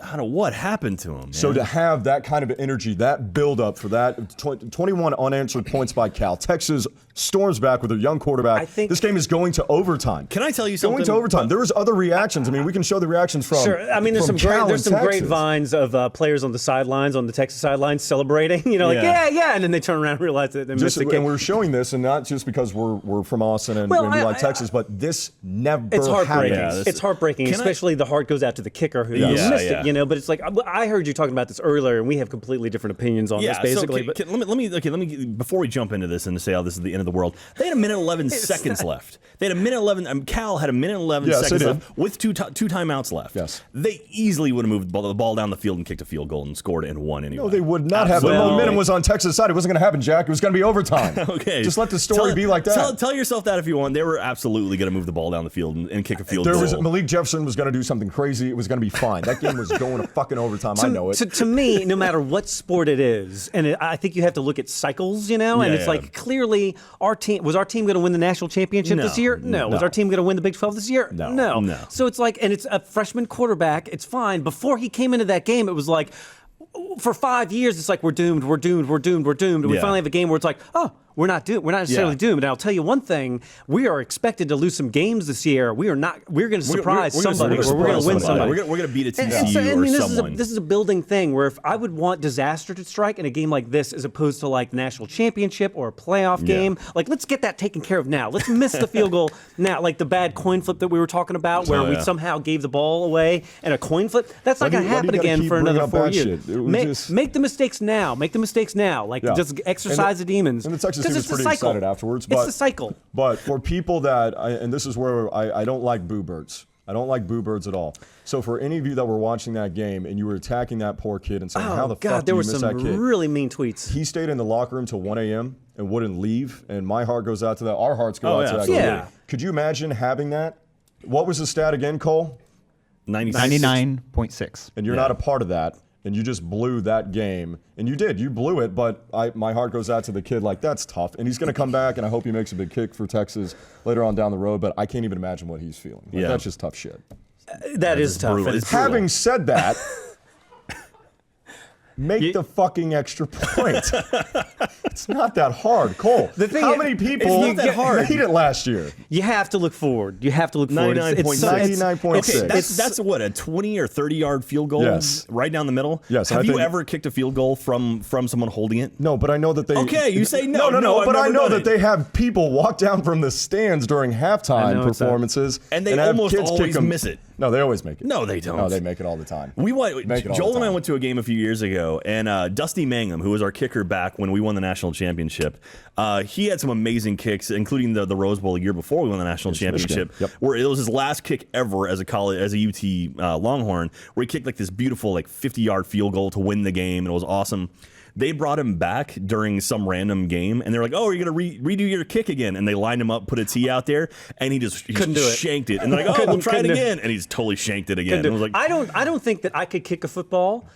I don't know what happened to him. Man. So to have that kind of energy, that build-up for that, 21 unanswered points by Cal. Texas storms back with a young quarterback. I think this game is going to overtime. Can I tell you something? Going to overtime. There was other reactions. I mean, we can show the reactions from. Sure. I mean, there's some Cal great and great Texas. vines of players on the sidelines, on the Texas sidelines, celebrating. You know, like yeah, and then they turn around and realize that they missed the And game. we're showing this, and not just because we're from Austin and, Well, and we like I- Texas, but this never It's heartbreaking. happens. Yeah, It's heartbreaking, Can I- especially the heart goes out to the kicker who Yeah, missed yeah. it. You know, but it's like I heard you talking about this earlier, and we have completely different opinions on this, basically. So let me before we jump into this and say how this is the end of the world. They had a minute 11 seconds left. They had a minute 11. Cal had a minute 11 Yes, they seconds did. left with two timeouts left. Yes. They easily would have moved the ball down the field and kicked a field goal and scored and won anyway. No, they would not have. The Absolutely. momentum was on Texas' side. It wasn't going to happen, Jack. It was going to be overtime. Okay. Just let the story be like that. Tell yourself that if you want. They were absolutely going to move the ball down the field and kick a field goal. Malik Jefferson was going to do something crazy. It was going to be fine. That game was going to fucking overtime. I know it. To me, no matter what sport it is, and I think you have to look at cycles, you know, and Yeah, it's yeah. like clearly was our team going to win the national championship this year? No. Was our team going to win the Big 12 this year? No. So it's like, and it's a freshman quarterback. It's fine. Before he came into that game, it was like, for 5 years, it's like we're doomed. And we Yeah. finally have a game where it's like, oh, we're not necessarily doomed. And I'll tell you one thing: we are expected to lose some games this year. We are not. We're going to surprise somebody. We're going to win somebody. We're going to beat a TCU or someone. This is a building thing where if I would want disaster to strike in a game like this, as opposed to like the national championship or a playoff game, like let's get that taken care of now. Let's miss the field goal now, like the bad coin flip that we were talking about, where we somehow gave the ball away and a coin flip. That's not going to happen again for another 4 years. Make the mistakes now. Make the mistakes now. Like just exercise the demons. And the Texas team was pretty excited afterwards. It's the cycle. But for people that, and this is where I don't like boo birds. I don't like boo birds at all. So for any of you that were watching that game and you were attacking that poor kid and saying, how the fuck do you miss that kid? There were some really mean tweets. He stayed in the locker room till 1 a.m. and wouldn't leave. And my heart goes out to that. Our hearts go out to that. Yeah. Could you imagine having that? What was the stat again, Cole? 99.6. And you're not a part of that. And you just blew that game. And you did. You blew it. But my heart goes out to the kid like, that's tough. And he's going to come back, and I hope he makes a big kick for Texas later on down the road. But I can't even imagine what he's feeling. Like, that's just tough shit. That is tough. Having said that, make the fucking extra point. It's not that hard, Cole. How many people made it last year? You have to look forward. 99.6. Okay, that's what, a 20 or 30-yard field goal right down the middle? Yes. Have you ever kicked a field goal from someone holding it? No, but I know that they... Okay, you say no. No, but I know that they have people walk down from the stands during halftime performances. And they almost always miss it. No, they always make it. No, they don't. No, they make it all the time. Joel and I went to a game a few years ago, and Dusty Mangum, who was our kicker back when we won the national championship, he had some amazing kicks, including the Rose Bowl a year before we won the national championship, where it was his last kick ever as a UT Longhorn, where he kicked like this beautiful 50-yard field goal to win the game, and it was awesome. They brought him back during some random game, and they're like, "Oh, you're gonna redo your kick again?" And they lined him up, put a tee out there, and he couldn't do it. Shanked it. And they're like, "Oh, we'll try it again," and he's totally shanked it again. And I was like, I don't think that I could kick a football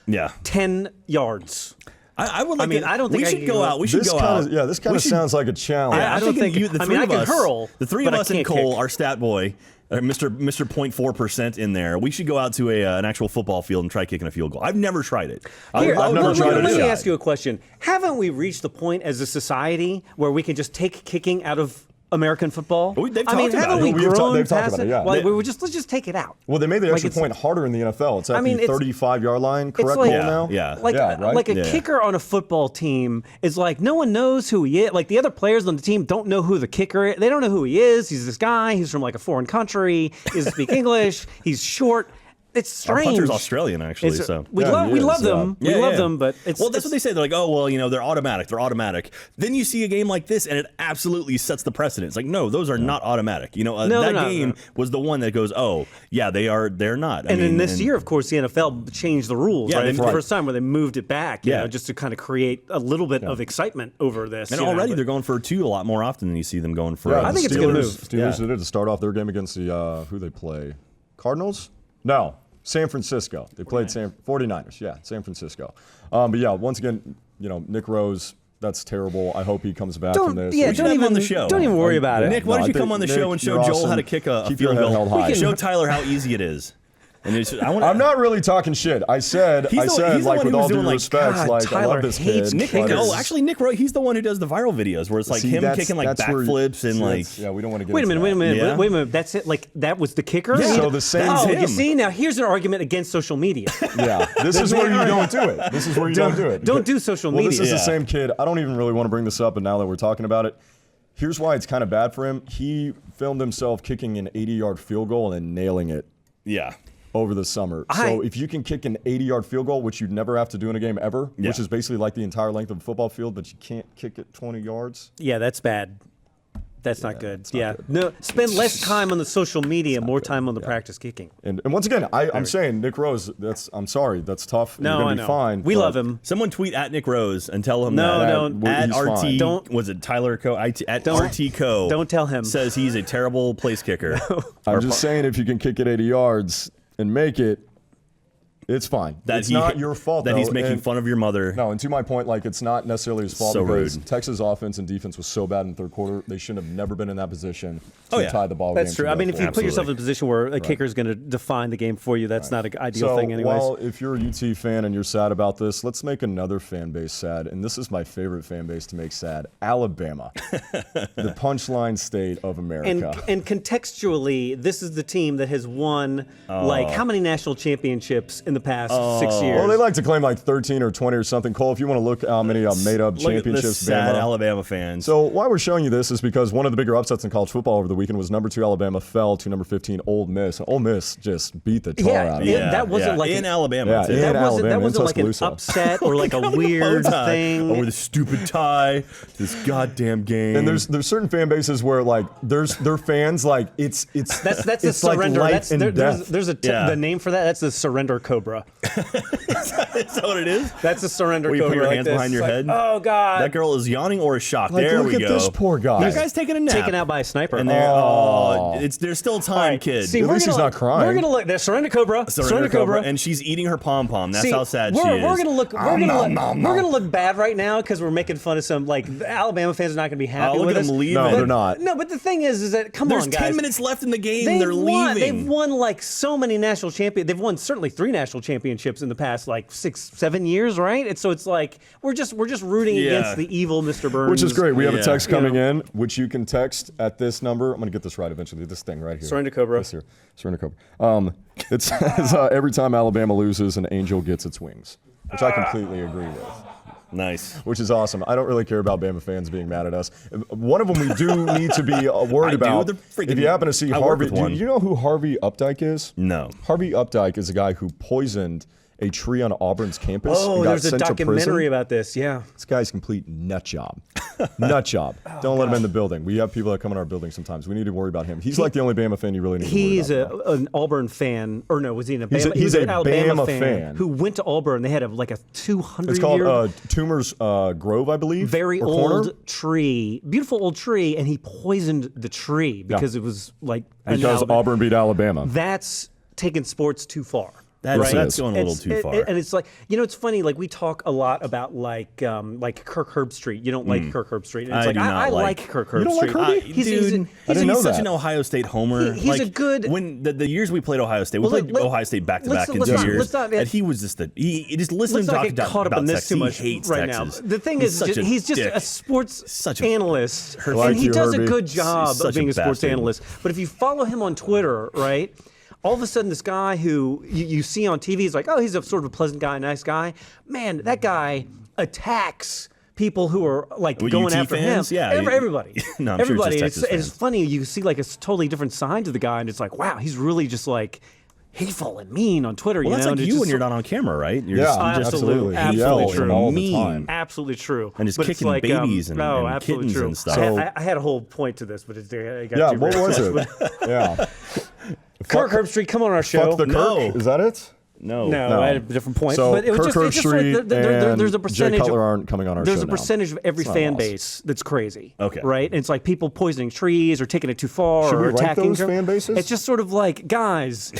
10 yards. I would. I don't think we should go out. We should go out. Yeah, this kind of sounds like a challenge. I don't think the three of us. I can hurl. The three of us and Cole, our stat boy, Mr. 0.4% in there. We should go out to an actual football field and try kicking a field goal. I've never tried it. Let me ask you a question. Haven't we reached the point as a society where we can just take kicking out of American football? Haven't we grown past it? Yeah. Let's just take it out. Well, they made the extra point harder in the NFL. It's at the 35-yard line, correct, Cole, now? Yeah. Like a kicker on a football team is like no one knows who he is. Like the other players on the team don't know who the kicker is. They don't know who he is. He's this guy. He's from like a foreign country. He doesn't speak English. He's short. It's strange. Our punter's Australian, actually. We love them. We love them, but that's what they say. They're like, oh, well, they're automatic. They're automatic. Then you see a game like this, and it absolutely sets the precedent. It's like, no, those are not automatic. That game was the one that goes, oh, yeah, they're not. And then this year, of course, the NFL changed the rules. Right? For the first time where they moved it back, just to kind of create a little bit of excitement over this. And already they're going for 2 a lot more often than you see them going for. I think it's a good move. Steelers did it to start off their game against the who they play, Cardinals. No, San Francisco. They played 49ers. Yeah, San Francisco. But yeah, once again, Nick Rose. That's terrible. I hope he comes back from this. Yeah, don't even on the show. Don't even worry about it. Nick, why don't you come on the show and show Joel how to kick a field goal? Show Tyler how easy it is. And I'm not really talking shit. I said, like, with all due respect, like, I love this kid. Nick Roy, he's the one who does the viral videos where it's like him kicking like backflips and like. Yeah, we don't want to get. Wait a minute. That's it. Like that was the kicker. Yeah. So the same. Oh, you see, now here's an argument against social media. Yeah, this is where you don't do it. This is where you don't do it. Don't do social media. Well, this is the same kid. I don't even really want to bring this up, but now that we're talking about it. Here's why it's kind of bad for him. He filmed himself kicking an 80-yard field goal and then nailing it. Yeah. Over the summer. So if you can kick an 80-yard field goal, which you'd never have to do in a game ever, which is basically like the entire length of a football field, but you can't kick it 20 yards. Yeah, that's bad. That's not good. No, spend less time on the social media, more time on the practice kicking. And once again, I'm saying Nick Rose. I'm sorry. That's tough. No, you're gonna be fine. We love him. Someone tweet at Nick Rose and tell him at RT. Don't. Was it Tyler Co? At RT Co. Don't tell him. Says he's a terrible place kicker. I'm just saying, if you can kick it 80 yards and make it. It's fine. That It's not your fault, that though. he's making And- fun of your mother. No, and to my point, like it's not necessarily his fault So because rude. Texas offense and defense was so bad in the third quarter. They shouldn't have never been in that position to Oh, yeah. tie the ball That's game. true. I mean, if you put yourself in a Absolutely. position where a kicker is going to define the game for you, that's not an ideal thing, anyways. Well, if you're a UT fan and you're sad about this, let's make another fan base sad. And this is my favorite fan base to make sad: Alabama, the punchline state of America. And contextually, this is the team that has won like how many national championships in the past 6 years? Well, they like to claim like 13 or 20 or something. Cole, if you want to look how many made-up Look at the championships sad Bama. Alabama fans. So why we're showing you this is because one of the bigger upsets in college football over the weekend was number 2 Alabama fell to number 15 Ole Miss. Ole Miss just beat the tar out of Yeah, them. that wasn't like in an- Alabama. Yeah, too. in that Alabama, in wasn't like an Tuscaloosa. upset or like a weird Bow tie thing. over the stupid tie. This goddamn game. And there's certain fan bases where like their fans like it's That's the it's like surrender. life That's and there's death. Yeah. the name for that. That's the surrender cobra. Is that what it is? That's the surrender Where you cobra. put your like hands this. behind your It's head? like, oh God! That girl is yawning or is shocked. Like, there look we at go. this poor guy. That guy's taking a nap. Taken out by a sniper. And they're, there's still time, All right, kid. See, At we're least gonna he's not look- crying. We're gonna look. There's surrender cobra. Surrender Cobra, and she's eating her pom pom. That's See, how sad we're, she is. We're gonna look. We're gonna look bad right now because we're making fun of some like the Alabama fans are not gonna be happy look with at us. them leaving. No, But- they're not. No, but the thing is that come There's on, guys. 10 minutes left in the game. They've They're won, leaving. They've won like so many national champions. They've won certainly 3 national championships in the past like 6-7 years, right? And so it's like we're just rooting Yeah. against the evil Mr. Burns. Which is great. We have a Yeah. text You coming know. in, which you can text at this number. I'm going to get this right eventually. This thing right here. Surrender Cobra. This here. Surrender Cobra. It says every time Alabama loses, an angel gets its wings, which I completely agree with. Nice. Which is awesome. I don't really care about Bama fans being mad at us. One of them we do need to be worried I do. about. They're freaking- If you happen to see I work Harvey, with do one. you know who Harvey Updike is? No. Harvey Updike is a guy who poisoned a tree on Auburn's campus. Oh, and got there's a sent to documentary prison. about this. Yeah. This guy's a complete nut job. Nut job. Don't let him in the building. We have people that come in our building sometimes. We need to worry about him. He's like the only Bama fan you really need to worry He's about. an Auburn fan, or no, was he an He's Bama? a- he was he's an a Alabama Bama fan. who went to Auburn. They had like a 200 It's called year Toomer's Grove, I believe. very or old Corner. tree, beautiful old tree, and he poisoned the tree because it was like an Because Alabama- Auburn beat Alabama. That's taking sports too far. That's Right. going a little It's- too far. And it's like, you know, it's funny. Like we talk a lot about like Kirk Herbstreit. You don't like Kirk Herbstreit. And it's I like do not I like- like Kirk Herbstreit. You don't like Herbie? He's, Dude, I he's didn't know such that. an Ohio State homer. He's a good- When the years we played Ohio State, we Well, played let- Ohio State back to let's- back in let's 2 not- years. let's not- and he was just he just listened Let's to not talk get caught up about in this Texas. too much He hates right Texas. now. The thing He's is, such he's just dick. a sports Such a- analyst, I like and he you, does a Herbie. good job He's such of being a a sports bastard. analyst. But if you follow him on Twitter, right, all of a sudden this guy who you see on TV is like, oh, he's a sort of a pleasant guy, nice guy. Man, that guy attacks people who are like Well, going UT after fans? him. Yeah, Everybody. No, I'm sure it's everybody. just Texas It's fans. funny. You see like a totally different side to the guy, and it's like, wow, he's really just like hateful and mean on Twitter. Well, you that's know? like and it's you just when you're so- not on camera, right? You're Yeah, just, you're just absolutely. He Absolutely yells true. all the mean. time. Absolutely true. And just But it's kicking like, babies and absolutely kittens true. and stuff. I had a whole point to this, but I got Yeah, too what very was much. it? Yeah. Kirk Herbstreit, come on our show. Fuck the Kirk. No. Is that it? no. No, I had a different point. So but it was Kirk just, it's just like Herbstreit there's a and percentage. Jay Cutler aren't coming on our there's show a now. percentage of every It's not fan lost. base that's crazy. Okay. Right? And it's like people poisoning trees or taking it too far Should or we rank attacking those fan bases? It's just sort of like, guys,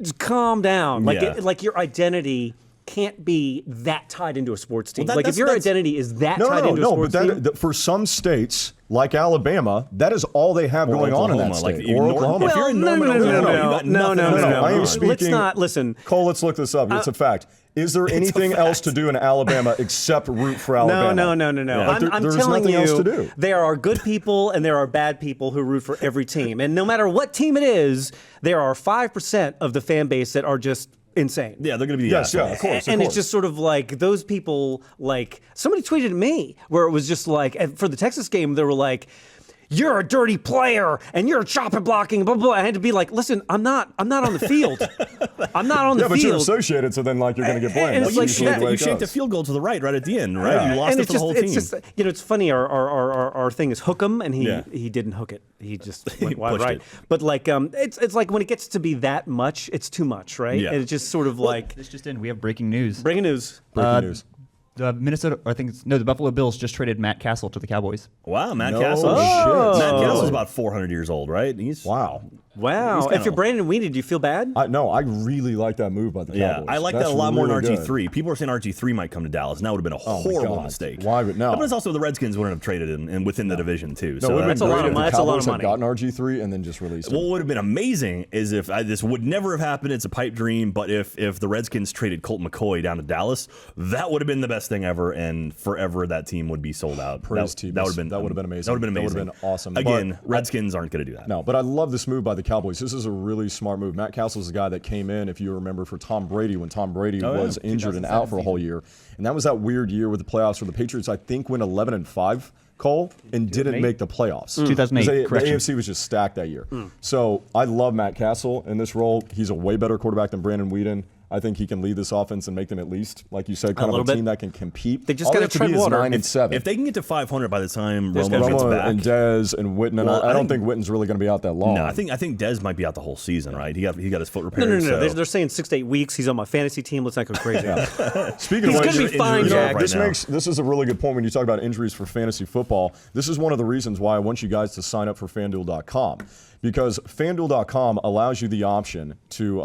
just calm down. Like Yeah. like your identity can't be that tied into a sports team. Well, like if your that's- identity is that No, tied no, into a no. sports But team. for some states, like Alabama, that is all they have Or going on in that Oklahoma, like state. if Or you're Oklahoma. if you're in Norman, no, Oklahoma, you got no, nothing else I going am on. speaking. Let's not listen. Cole, let's look this up. It's a fact. Is there anything else to do in Alabama except root for Alabama? No. Yeah. Like, I'm there's telling nothing you, else to do. there are good people and there are bad people who root for every team. And no matter what team it is, there are 5% of the fan base that are just insane. Yeah, they're going to be the Yes, yeah, assholes. of course. And it's just sort of like those people, like somebody tweeted at me where it was just like, and for the Texas game, they were like, you're a dirty player and you're chopping blocking, blah, blah, blah. I had to be like, listen, I'm not on the field. I'm not on the Yeah, but you're field. associated, so then like you're going to get blamed. And That's it's like usually that- the way You it shanked a goes. field goal to the right at the end, right? Yeah. You lost And it for the whole team. it's just, you know, it's funny. Our thing is hook 'em, and Yeah. he didn't hook it. He just went wide pushed right. it. But like, it's like when it gets to be that much, it's too much, right? Yeah. And it's just sort of like This just in, we have breaking news. breaking news. Breaking news. The the Buffalo Bills just traded Matt Castle to the Cowboys. Wow, Matt No Castle. shit. Matt Castle's about 400 years old, right? He's Wow. Wow. If you're Brandon Weeden, do you feel bad? No, I really like that move by the Cowboys. I like That's that a lot more than really RG3. good. People are saying RG3 might come to Dallas, and that would have been a horrible God. mistake. Why would no? But it's also the Redskins wouldn't have traded him and within the division too. No, So it would have that's a been lot great of if money. the That's a lot Cowboys of had money. gotten RG3 and then just released him. what would have been amazing is if this would never have happened. It's a pipe dream, but if the Redskins traded Colt McCoy down to Dallas, that would have been the best thing ever, and forever that team would be sold out. Praise that team. would have been amazing. That would have been amazing. That would have been awesome. Again, But Redskins aren't going to do that. No, but I love this move by the Cowboys. This is a really smart move. Matt Castle's the guy that came in, if you remember, for Tom Brady when Tom Brady was injured and out for a whole year. And that was that weird year with the playoffs where the Patriots, I think, went 11-5, Cole, and didn't make the playoffs. 2008, The correction. AFC was just stacked that year. So I love Matt Castle in this role. He's a way better quarterback than Brandon Weeden. I think he can lead this offense and make them at least, like you said, kind of a little team bit. that can compete. They just All gotta have to tread be is water. 9-7. If they can get to 500 by the time There's Romo gotta be- gets Romo back, and Dez and Witten, and Well, I I don't think- think Witten's really going to be out that long. no, I think Dez might be out the whole season, right? He got his foot repaired. No. so- They're saying 6 to 8 weeks. He's on my fantasy team. Let's not go crazy. Speaking He's of gonna be injury- fine, you know, Jack. Right this is a really good point when you talk about injuries for fantasy football. This is one of the reasons why I want you guys to sign up for FanDuel.com, because FanDuel.com allows you the option to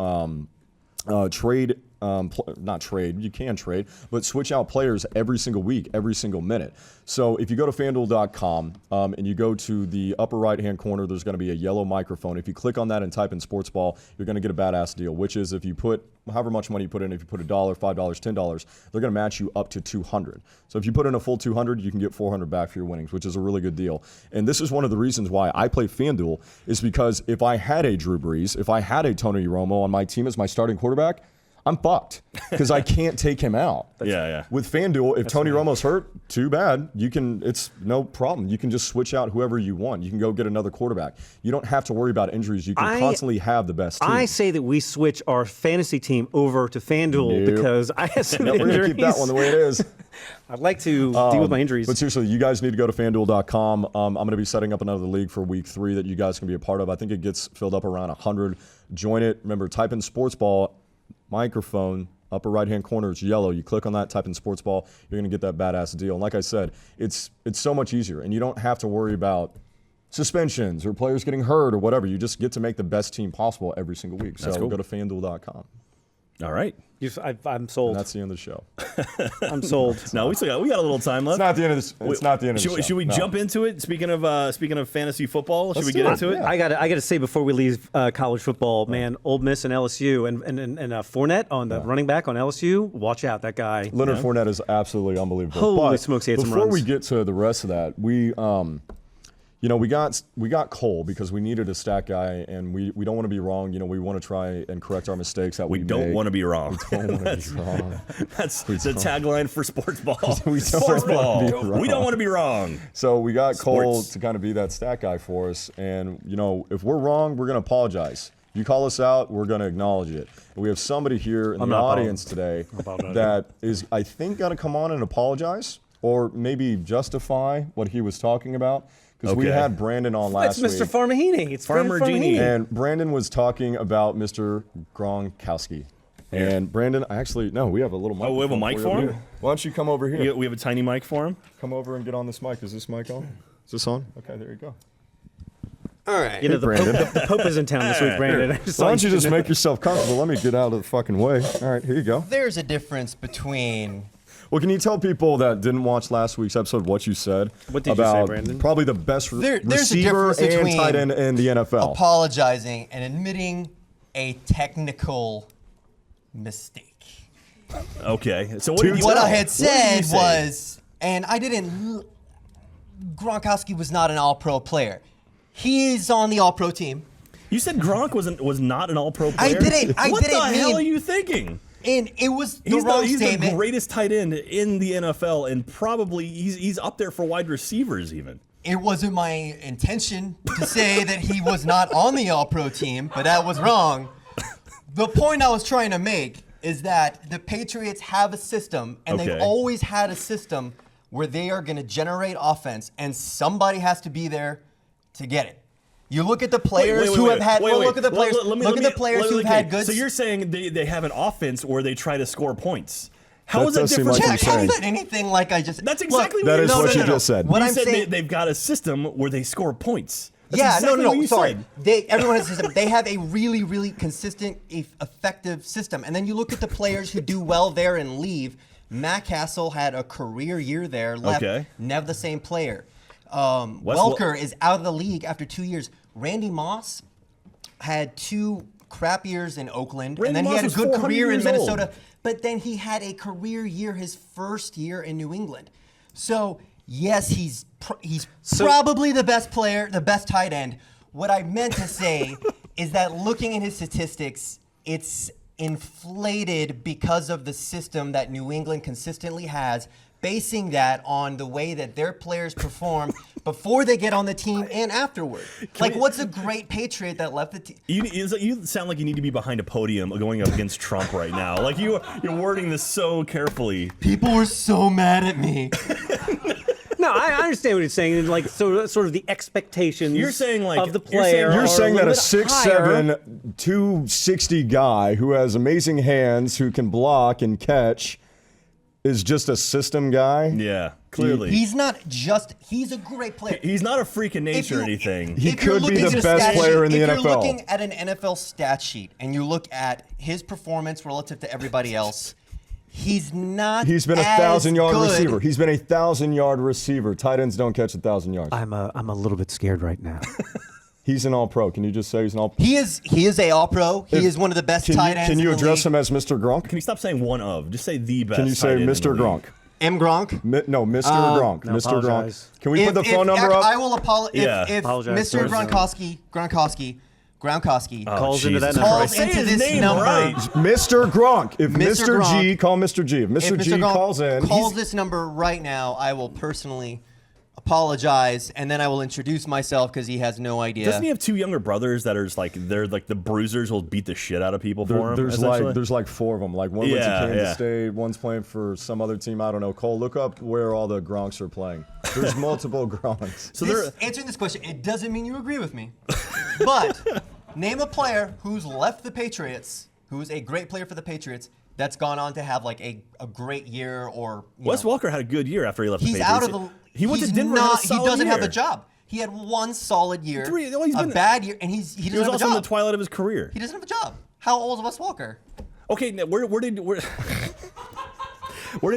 trade. Not trade, you can trade, but switch out players every single week, every single minute. So if you go to FanDuel.com and you go to the upper right-hand corner, there's going to be a yellow microphone. If you click on that and type in Sportsball, you're going to get a badass deal, which is if you put however much money you put in, if you put $1, $5, $10, they're going to match you up to $200. So if you put in a full $200, you can get $400 back for your winnings, which is a really good deal. And this is one of the reasons why I play FanDuel, is because if I had a Drew Brees, if I had a Tony Romo on my team as my starting quarterback, I'm fucked because I can't take him out. Yeah. With FanDuel, if Tony Romo's hurt, too bad. It's no problem. You can just switch out whoever you want. You can go get another quarterback. You don't have to worry about injuries. You can constantly have the best team. I say that we switch our fantasy team over to FanDuel because I have some We're injuries. going to keep that one the way it is. I'd like to deal with my injuries. But seriously, you guys need to go to FanDuel.com. I'm going to be setting up another league for week 3 that you guys can be a part of. I think it gets filled up around 100. Join it. Remember, type in Sportsball, microphone, upper right-hand corner, it's yellow. You click on that, type in Sportsball, you're going to get that badass deal. And like I said, it's so much easier, and you don't have to worry about suspensions or players getting hurt or whatever. You just get to make the best team possible every single week. So cool. go to FanDuel.com. All right. I'm sold. And that's the end of the show. I'm sold. No, we got a little time left. It's not the end of this. It's not the end of the show. Should we No. jump into it? Speaking of fantasy football, should we do get it. into it? Yeah. I got to say before we leave college football, man, Ole Miss and LSU and Fournette on the running back on LSU. Watch out, that guy. Leonard Fournette is absolutely unbelievable. Holy But smokes, he had some before runs. we get to the rest of that, we got Cole because we needed a stat guy, and we don't want to be wrong. We want to try and correct our mistakes that we We don't make. want to be wrong. Don't want to be wrong. That's the tagline for Sportsball. We don't wanna be Sportsball. wrong. We don't want to be wrong. So we got Cole Sports. to kind of be that stat guy for us, and if we're wrong, we're going to apologize. You call us out, we're going to acknowledge it. And we have somebody here in the not audience today that is, I think, going to come on and apologize, or maybe justify what he was talking about. Because we Okay. had Brandon on That's last Mr. week. Farmahini. It's Farmer Brandon Genie. Farmahini. And Brandon was talking about Mr. Gronkowski. And Brandon, we have a little mic. we have a mic for him? Why don't you come over here? We have a tiny mic for him. Come over and get on this mic. Is this mic on? Is this on? Okay, there you go. All right. You know, the Brandon. Pope is in town this week, Brandon. I just Why saw don't you just make yourself comfortable? Let me get out of the fucking way. All right, here you go. There's a difference between Well, can you tell people that didn't watch last week's episode what you said What did you say, about Brandon? probably the best There's a receiver difference and between tight end in the NFL? apologizing and admitting a technical mistake. Okay. So what did you What I say? had said What did you say? was, and I didn't. Gronkowski was not an All-Pro player. He is on the All-Pro team, You said Gronk was not an All-Pro I player. didn't- I what didn't the hell mean- are you thinking? and it was the He's wrong the statement. greatest tight end in the NFL, and probably he's up there for wide receivers even. It wasn't my intention to say that he was not on the All-Pro team, but that was wrong. The point I was trying to make is that the Patriots have a system, and Okay. they've always had a system where they are going to generate offense, and somebody has to be there to get it. You look at the players who have had. Well, look at the players. Look at the players who've had good. So you're saying they have an offense where they try to score points. How That is that does seem different? like Jack, you're how saying. is that anything like I just? That's Look, exactly That what is you're what saying. you just said. What You I'm said saying- they've got a system where they score points. Yeah, exactly what no. you Sorry, said. everyone has a system. They have a really, really consistent, effective system. And then you look at the players who do well there and leave. Matt Castle had a career year there, left, never the same player. Welker is out of the league after 2 years. Randy Moss had 2 crap years in Oakland, and then he had a good career in Minnesota. But then he had a career year his first year in New England. So yes, he's probably the best player, the best tight end. What I meant to say is that looking at his statistics, it's inflated because of the system that New England consistently has, basing that on the way that their players perform before they get on the team and afterward. What's a great Patriot that left the team? You sound like you need to be behind a podium going up against Trump right now. Like you're wording this so carefully. People were so mad at me. No, I understand what you're saying. Like, sort of the expectations You're saying, like, of the player. You're saying that a 6'7", higher. 260 guy who has amazing hands, who can block and catch, is just a system guy? Yeah, clearly. He's not just, he's a great player. He's not a freak of nature or anything. He If you're could be looking the at a best stat player in sheet, the if NFL. you're looking at an NFL stat sheet and you look at his performance relative to everybody else, he's not. He's been a as 1,000-yard good. receiver. He's been a 1,000-yard receiver. Tight ends don't catch 1,000 yards. I'm a little bit scared right now. He's an All-Pro. Can you just say he's an All-Pro? He is a All-Pro. He is one of the best tight ends. Can you in the address league. him as Mr. Gronk? Can you stop saying one of? Just say the best. Can you say tight end in Mr. the league. Gronk? M. Gronk? No, Mr. Gronk. No, Mr. apologize. Gronk. Can we put the phone number up? I will apologize. Yeah. If Apologize Mr. for his- Gronkowski Calls into that Jesus number. calls Christ. Say into his this name number. right. Mr. Gronk. If Mr. Mr. G, Gronk. call Mr. G. If Mr. If G Mr. Gronk calls in, calls this number right now, I will personally apologize, and then I will introduce myself because he has no idea. Doesn't he have 2 younger brothers that are just like they're like the bruisers will beat the shit out of people for him? there's like 4 of them. Like one went to Yeah, Kansas yeah. State, one's playing for some other team. I don't know. Cole, look up where all the Gronks are playing. There's multiple Gronks. So Answering this question, it doesn't mean you agree with me, but name a player who's left the Patriots, who's a great player for the Patriots, that's gone on to have like a great year or. Wes Welker had a good year after he left the He's Patriots. out of the. He went to he's Denver. And had a Not, he solid doesn't have year. a job. He had 1 solid year, He's a been- bad year, and he He doesn't was have a also in job. the twilight of his career. He doesn't have a job. How old is Wes Welker? Okay, now where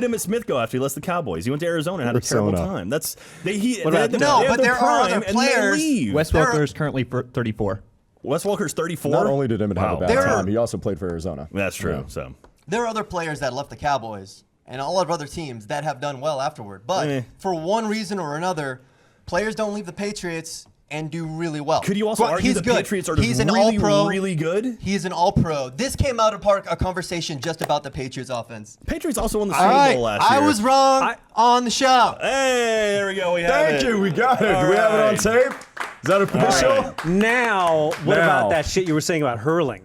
did Emmitt Smith go after he left the Cowboys? He went to Arizona and had a terrible Arizona. time. That's they. What about they the- No, have but their there are prime other and then they players. leave. Wes There- Welker is currently 34. Wes Welker's 34. Not only did Emmett have a bad There- time, he also played for Arizona. That's true. Yeah. So There are other players that left the Cowboys and a lot of other teams that have done well afterward. But for one reason or another, players don't leave the Patriots and do really well. could you also argue he's the good. Patriots are just He's an really, all-pro. really good? He's an all-pro. This came out of a conversation just about the Patriots offense. Patriots also won the All Super right, Bowl last year. I was wrong on the show. Hey, there we go. We have Thank it. you. We got it. All Do we have it on right. tape? Is that official? right. Now, what Now. about that shit you were saying about hurling?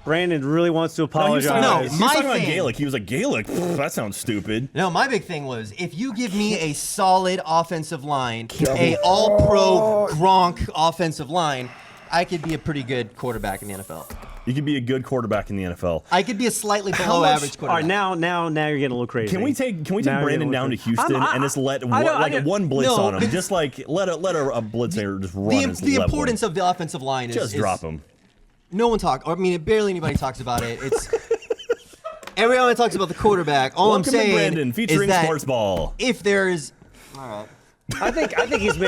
Brandon really wants to No, he was apologize. talking, No, about, he was my talking about thing- Gaelic. He was like, Gaelic? Pfft, that sounds stupid. No, my big thing was if you give me a solid offensive line, a all-pro Gronk offensive line, I could be a pretty good quarterback in the NFL. You could be a good quarterback in the NFL. I could be a slightly below average All right, quarterback. now you're getting a little crazy. Can we take Now you're Brandon getting a down to little crazy. Houston and just let one blitz No, on him? because- Just like let a blitzer just run and The level importance him. of the offensive line is Just drop him. No one talks. I mean, barely anybody talks about it. It's everyone talks about the quarterback. All Welcome I'm saying to Brandon is featuring that Sportsball. if there is, all right. I think he's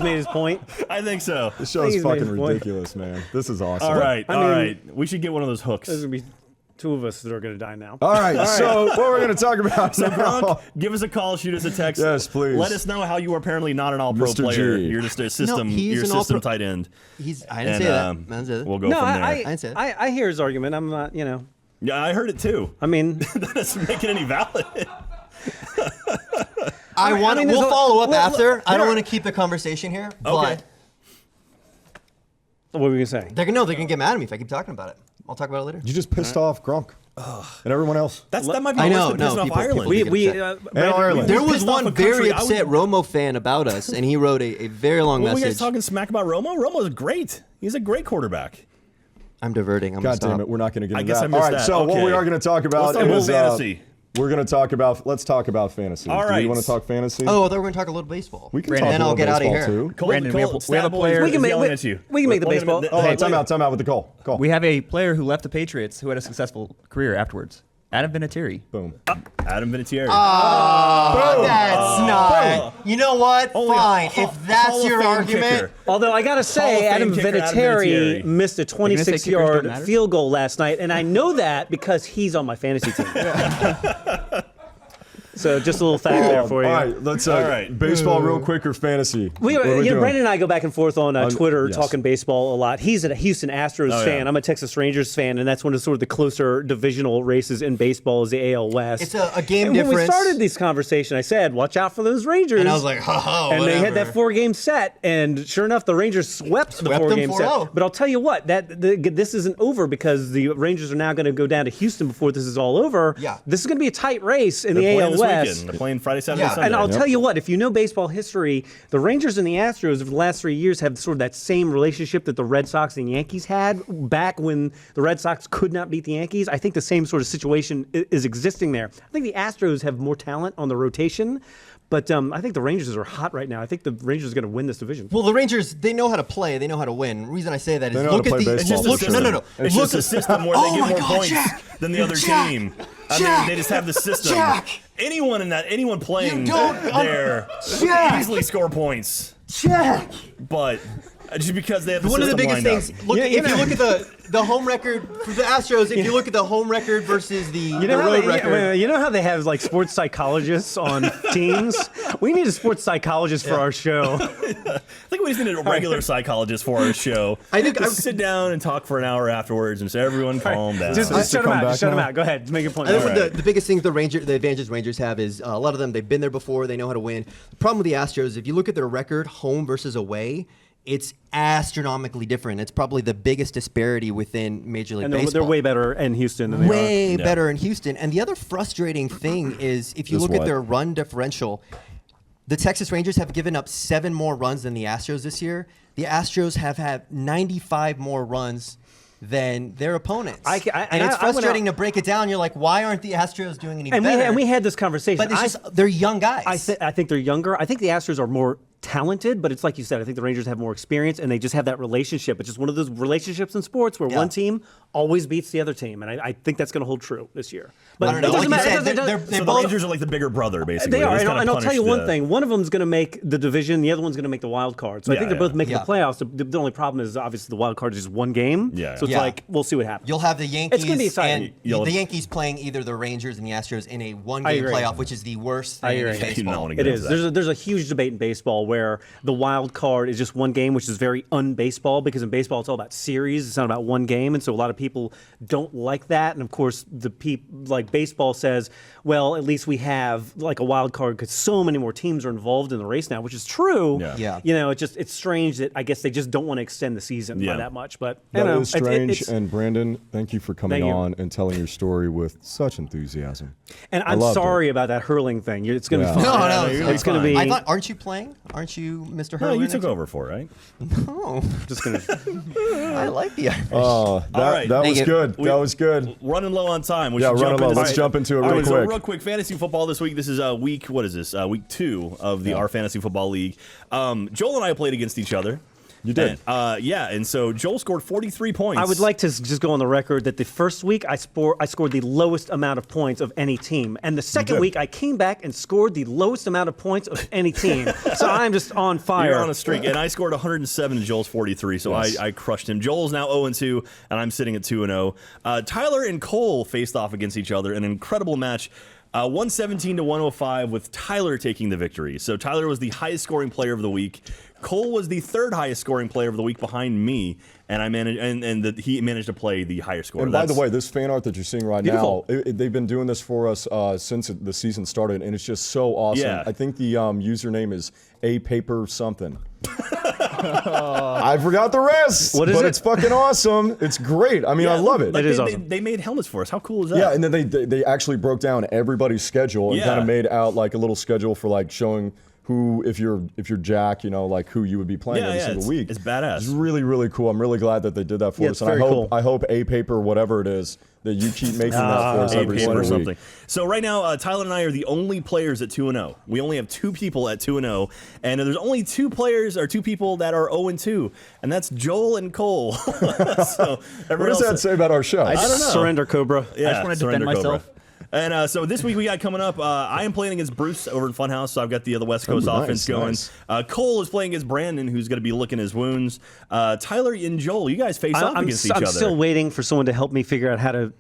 made his point. I think so. This show's He's made fucking his point. ridiculous, man. This is awesome. All right, I all mean- right. We should get one of those hooks. There's gonna be 2 of us that are gonna die now. All right. So what we're going to talk about So now. Gronk, give us a call, shoot us a text. Yes, please. Let us know how you are apparently not an all-pro Mr. player. G. You're just a system. he's you're a an system all-pro- tight end. I didn't And, say that. I didn't say that. We'll go No, from there. I didn't say it. I hear his argument. I'm not, Yeah, I heard it too. I mean, That doesn't make it any valid. mean, there's We'll a- follow up well, after. I don't there- want to keep the conversation here, Okay. but what were you gonna say? they're gonna get mad at me if I keep talking about it. I'll talk about it later. You just pissed off Gronk and everyone else. That might be I worse know, than no, pissing off people- Ireland. people- We And Brandon, Ireland. There You're was pissed off one a country. very I would- upset Romo fan about us, and he wrote a very long What were you message. guys talking smack about Romo? Romo's great. He's a great quarterback. I'm diverting. I'm God gonna stop. damn it, we're not going to get I into guess that. I missed All right, that. so what Okay. we are going to talk about Let's talk about is fantasy. We're gonna talk about. Let's talk about fantasy. All Do right. you want to talk fantasy? Oh, I thought we were going to talk a little baseball. We can Brandon, talk then a I'll little get out of baseball here. too. Brandon, we have a player. We can make at you. we can make the Wait a baseball. minute. Oh, Hey, time wait. out. Time out with the call. Call. We have a player who left the Patriots who had a successful career afterwards. Adam Vinatieri. Boom. Adam Vinatieri. That's not. You know what? Fine. If Hall that's of your Fame argument. kicker. Although I gotta say, Hall of Fame Adam kicker Adam Vinatieri Vinatieri. missed a gonna say kickers don't 26-yard matter? field goal last night, and I know that because he's on my fantasy team. So just a little fact there for you. All right, let's All right. baseball real quick or fantasy. We, What are we doing? Brandon and I go back and forth on Twitter yes. talking baseball a lot. He's a Houston Astros Oh, fan. yeah. I'm a Texas Rangers fan, and that's one of sort of the closer divisional races in baseball is the AL West. It's a game and difference. When we started this conversation, I said, watch out for those Rangers. And I was like, and they had that 4-game set, and sure enough, the Rangers swept the them 4-game 4-0. set. But I'll tell you what, this isn't over because the Rangers are now going to go down to Houston before this is all over. Yeah. This is going to be a tight race in They're the playing AL this West. weekend. They're playing Friday, Saturday, Yeah. Sunday. And I'll tell you what, if you know baseball history, the Rangers and the Astros over the last 3 years have sort of that same relationship that the Red Sox and Yankees had back when the Red Sox could not beat the Yankees. I think the same sort of situation is existing there. I think the Astros have more talent on the rotation, but I think the Rangers are hot right now. I think the Rangers are going to win this division. Well, the Rangers, they know how to play. They know how to win. The reason I say that is They know how look to at play the baseball, look, for no, sure. no, no. It's Look just a system where they Oh get my more God, points Jack! than the other Jack! team. Jack! They just have the system. Jack! Anyone playing You don't- there Jack! can easily score points. Jack. But just because they have the One of the system biggest lined things. up. Look, Yeah, if you look at the home record for the Astros, if you look at the home record versus the road record. You know how they have like sports psychologists on teams? We need a sports psychologist for our show. I think we just need a regular psychologist for our show. I think just sit down and talk for an hour afterwards and say, everyone calm down. Just to shut them come out. back Just shut them now? out. Go ahead. Make your point. I think All right. the biggest things the advantages Rangers have is a lot of them, they've been there before, they know how to win. The problem with the Astros, if you look at their record, home versus away, it's astronomically different. It's probably the biggest disparity within Major League And Baseball. they're way better in Houston than they are. Way better in Houston. And the other frustrating thing is if you Is look what? at their run differential, the Texas Rangers have given up 7 more runs than the Astros this year. The Astros have had 95 more runs than their opponents. And it's I went frustrating out- to break it down. You're like, why aren't the Astros doing any And better? we had this conversation. but it's just they're young guys. I think they're younger. I think the Astros are more talented, but it's like you said. I think the Rangers have more experience, and they just have that relationship. It's just one of those relationships in sports where Yeah. one team always beats the other team, and I think that's going to hold true this year. But I don't know. it doesn't Like you matter. said, they're So the both. Rangers are like the bigger brother, basically. They are, just and kinda I'll tell you punish one thing. One of them is going to make the division. The other one's going to make the wild card. So I Yeah, think they're both making Yeah. the playoffs. The only problem is obviously the wild card is just one game. Yeah. So it's Yeah. like we'll see what happens. You'll have the Yankees It's gonna be exciting. and You'll- the Yankees playing either the Rangers and the Astros in a I one-game agree. playoff, which is the worst I thing in agree. You do not baseball. want to get It into is. that. There's a huge debate in baseball where the wild card is just one game, which is very un-baseball because in baseball it's all about series. It's not about one game, and so a lot of people don't like that. And of course, like baseball says, well, at least we have like a wild card because so many more teams are involved in the race now, which is true. Yeah. Yeah. You know, it's strange that I guess they just don't want to extend the season Yeah. by that much. But you That know, is strange. it's- And Brandon, thank you for coming Thank you. on and telling your story with such enthusiasm. and I I'm loved sorry about that hurling thing. It's going to Yeah. be fine. No, it's going to be. I thought, aren't you playing? Aren't you Mr. No, Hurley? you took over for it, right? Oh, just going to. I like the Irish. Oh, that, right. that Thank was you. good. That was good. Running low on time. We Yeah, should running jump low. into Let's this. jump into it All real right, quick. So real quick, fantasy football this week. This is week. What is this? Week 2 of the Our Fantasy Football League. Joel and I played against each other. You did. And, yeah, and so Joel scored 43 points. I would like to just go on the record that the first week I scored the lowest amount of points of any team, and the second did. week I came back and scored the lowest amount of points of any team. So I'm just on fire. You're on a streak, and I scored 107 and Joel's 43, so Yes. I crushed him. Joel's now 0-2, and I'm sitting at 2-0. Tyler and Cole faced off against each other, an incredible match. 117 to 105 with Tyler taking the victory. So Tyler was the highest scoring player of the week. Cole was the third highest scoring player of the week behind me, and I managed he managed to play the higher score. And by the way, this fan art that you're seeing right Beautiful. now, they've been doing this for us since the season started, and it's just so awesome. Yeah. I think the username is a paper something. I forgot the rest, What is but it? it's fucking awesome. It's great. I mean, I love it. Like It is they, awesome. they made helmets for us. How cool is that? Yeah, and then they actually broke down everybody's schedule and Yeah. kind of made out like a little schedule for like showing who, if you're Jack, like who you would be playing every single week. It's badass. It's really, really cool. I'm really glad that they did that for us. And I hope A Paper, whatever it is, that you keep making that for us every single week. So right now, Tyler and I are the only players at 2-0. We only have 2 people at 2-0, and there's only 2 players or 2 people that are 0-2, and that's Joel and Cole. So what does that say about our show? I don't know. Surrender, Cobra. Yeah, I just want to defend myself. And so this week we got coming up, I am playing against Bruce over in Funhaus, so I've got the West Coast offense going. Nice. Cole is playing against Brandon, who's going to be licking his wounds. Tyler and Joel, you guys face off against each other. I'm still waiting for someone to help me figure out how to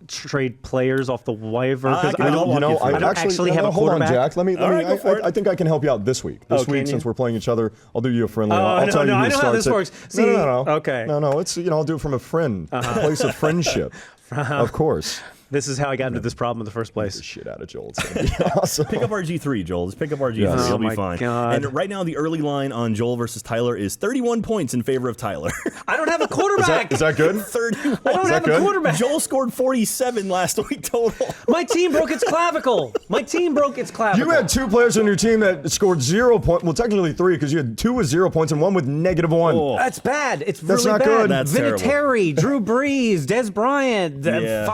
trade players off the waiver because I don't actually have a quarterback. Hold on, Jack. Let me. Go for it. I think I can help you out this week. This week, since we're playing each other, I'll do you a friendly. I tell you who I know how this works. See, no. Okay. No. It's I'll do it from a friend, a place of friendship. Of course. This is how I got into this problem in the first place. Shit out of Joel. It's gonna be awesome. Pick up RG3, Joel. Just pick up RG3. Yes. It'll be fine. God. And right now, the early line on Joel versus Tyler is 31 points in favor of Tyler. I don't have a quarterback. Is that good? 31. I don't have a quarterback. Joel scored 47 last week total. My team broke its clavicle. You had 2 players on your team that scored 0 points. Well, technically 3 because you had 2 with 0 points and 1 with -1. Oh. That's bad. It's That's really not bad. good. That's Vinatieri, Drew Brees, Des Bryant,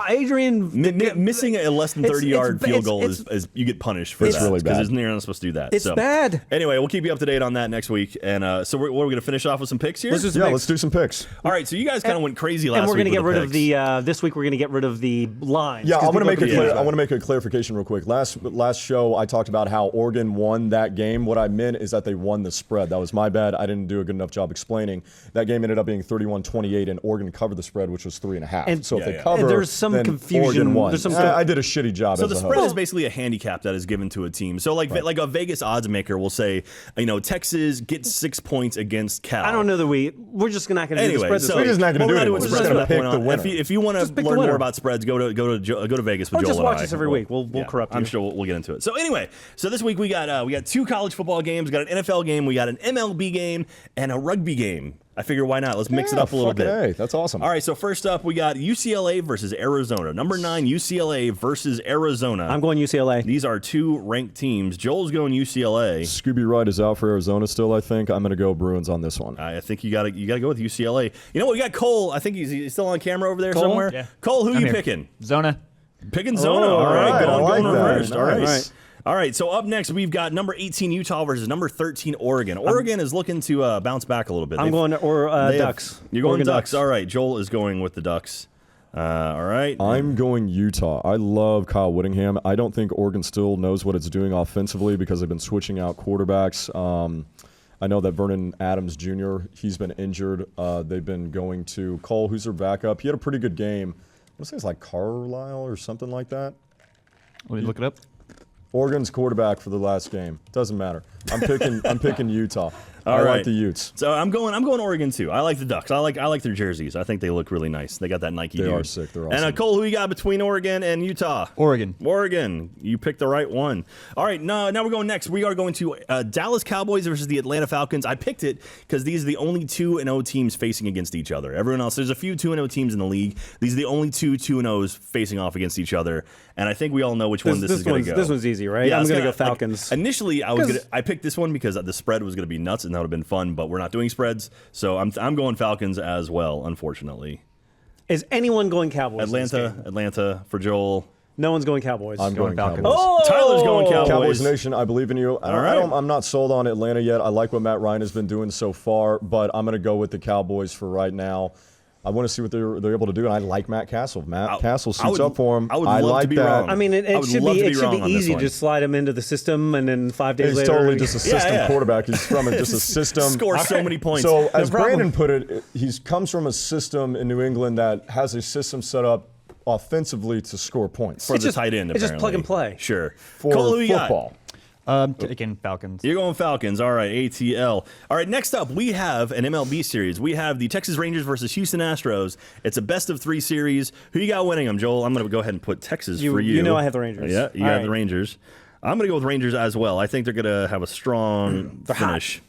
Adrian. Missing a less than 30-yard field goal is you get punished for that. It's really bad. Because you're not supposed to do that. It's bad. Anyway, we'll keep you up to date on that next week. And so we're going to finish off with some picks here? Let's do some picks. All right, so you guys kind of went crazy last week. And we're going to get rid picks. of the. This week we're going to get rid of the lines. Yeah, I want to make a clarification real quick. Last show I talked about how Oregon won that game. What I meant is that they won the spread. That was my bad. I didn't do a good enough job explaining. That game ended up being 31-28, and Oregon covered the spread, which was 3.5. And so if they cover, there's some then confusion. Oregon won. There's some I did a shitty job. So as the a spread host. is basically a handicap that is given to a team. So like a Vegas odds maker will say, Texas gets 6 points against Cal. I don't know that we're just not going to do the spread. We're just not going to do it. We're just going to pick the winner. If you want to learn more about spreads, go to Vegas with Joel just and watch I. us every week. We'll corrupt you. I'm sure we'll get into it. So anyway, this week we got 2 college football games, we got an NFL game, we got an MLB game, and a rugby game. I figure why not? Let's mix it up a little bit. Hey, that's awesome. All right, so first up, we got UCLA versus Arizona. Number 9, UCLA versus Arizona. I'm going UCLA. These are 2 ranked teams. Joel's going UCLA. Scooby Wright is out for Arizona still, I think. I'm going to go Bruins on this one. I think you got to go with UCLA. You know what? We got Cole. I think he's still on camera over there Cole? somewhere. Yeah. Cole, who I'm you here. picking? Zona. Picking Zona. All right, going reversed. All right. Nice. All right, so up next, we've got number 18 Utah versus number 13 Oregon. Oregon is looking to bounce back a little bit. I'm going Ducks. You're going Oregon Ducks. All right, Joel is going with the Ducks. All right. I'm going Utah. I love Kyle Whittingham. I don't think Oregon still knows what it's doing offensively because they've been switching out quarterbacks. I know that Vernon Adams Jr., he's been injured. They've been going to Cole, who's their backup. He had a pretty good game. I think it's like Carlisle or something like that. Let me look it up. Oregon's quarterback for the last game. Doesn't matter. I'm picking Utah. I right. like the Utes. So I'm going Oregon too. I like the Ducks. I like their jerseys. I think they look really nice. They got that Nike. They dude. are sick. They're awesome. And Cole, who you got between Oregon and Utah? Oregon. You picked the right one. All right, now we're going next. We are going to Dallas Cowboys versus the Atlanta Falcons. I picked it because these are the only 2-0 teams facing against each other. Everyone else, there's a few 2-0 teams in the league. These are the only 2-0s facing off against each other. And I think we all know which one this is going to go. This one's easy, right? Yeah, I'm going to go Falcons. Initially, I picked this one because the spread was going to be nuts and that would have been fun, but we're not doing spreads, so I'm going Falcons as well, unfortunately. Is anyone going Cowboys? Atlanta for Joel. No one's going Cowboys. I'm going Cowboys. Oh! Tyler's going Cowboys. Cowboys Nation, I believe in you. right. I'm not sold on Atlanta yet. I like what Matt Ryan has been doing so far, but I'm going to go with the Cowboys for right now. I want to see what they're able to do, and I like Matt Castle. Castle suits up for him. I would love to be that. wrong. I mean, it should be easy to slide him into the system, and then 5 days later, he's totally just a system quarterback. He's from just a system. Scores so many points. So as Brandon put it, he comes from a system in New England that has a system set up offensively to score points for the tight end, it's just plug and play. Sure. for Cole, who you football. got? Again, Falcons. You're going Falcons. All right, ATL. All right, next up, we have an MLB series. We have the Texas Rangers versus Houston Astros. It's a best-of-3 series. Who you got winning them, Joel? I'm going to go ahead and put Texas for you. You know I have the Rangers. Yeah, you have the Rangers. I'm going to go with Rangers as well. I think they're going to have a strong finish.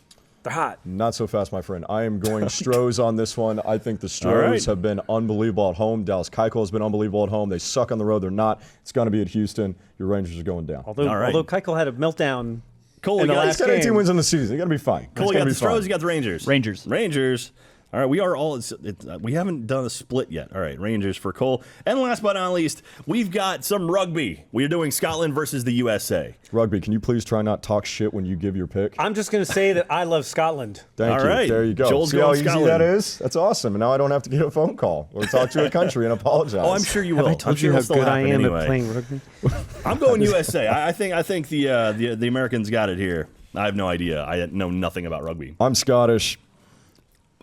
They're hot. Not so fast, my friend. I am going Stros on this one. I think the Stros have been unbelievable at home. Dallas Keuchel has been unbelievable at home. They suck on the road. They're not. It's going to be at Houston. Your Rangers are going down. Although Keuchel had a meltdown Cole, in the you got, last He's got 18 game. wins in the season. You got to be fine. Cole, It's you gonna got be the Stros, fine. you got the Rangers. Rangers. All right, we are all. We haven't done a split yet. All right, Rangers for Cole. And last but not least, we've got some rugby. We are doing Scotland versus the USA. Rugby, can you please try not talk shit when you give your pick? I'm just going to say that I love Scotland. Thank All you. right. There you go. Joel's See how going easy Scotland. that is? That's awesome. And now I don't have to get a phone call or talk to a country and apologize. Oh, I'm sure you Have will. I I'm told sure you how it'll still good I happen am anyway. at playing rugby? I'm going USA. I think the Americans got it here. I have no idea. I know nothing about rugby. I'm Scottish.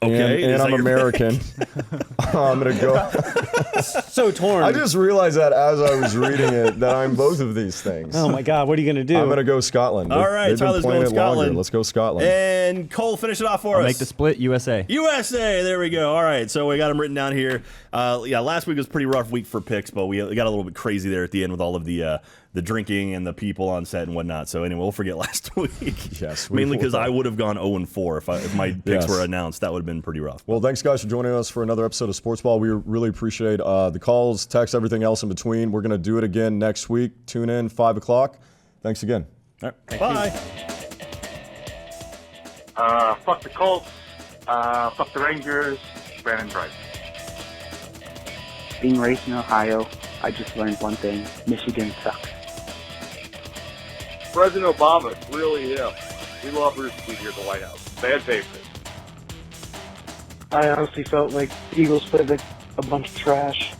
Okay, And is I'm that your American. I'm going to go. So torn. I just realized that as I was reading it, that I'm both of these things. Oh my God, what are you going to do? I'm going to go Scotland. All right, They've been Tyler's playing going it longer. Scotland. Let's go Scotland. And Cole, finish it off for I'll us. make the split, USA. USA, there we go. All right, so we got them written down here. Yeah, last week was a pretty rough week for picks, but we got a little bit crazy there at the end with all of the drinking and the people on set and whatnot. So anyway, we'll forget last week. Yes, we mainly because will. I would have gone 0-4 if my picks Yes. were announced. That would have been pretty rough. Well, thanks, guys, for joining us for another episode of Sportsball. We really appreciate the calls, texts, everything else in between. We're going to do it again next week. Tune in, 5 o'clock. Thanks again. All right, bye. Fuck the Colts. Fuck the Rangers. Brandon Price. Being raised in Ohio, I just learned one thing: Michigan sucks. President Obama, it's really him. We love Rooster Teeth here at the White House. Bad Patriots. I honestly felt like the Eagles played like a bunch of trash.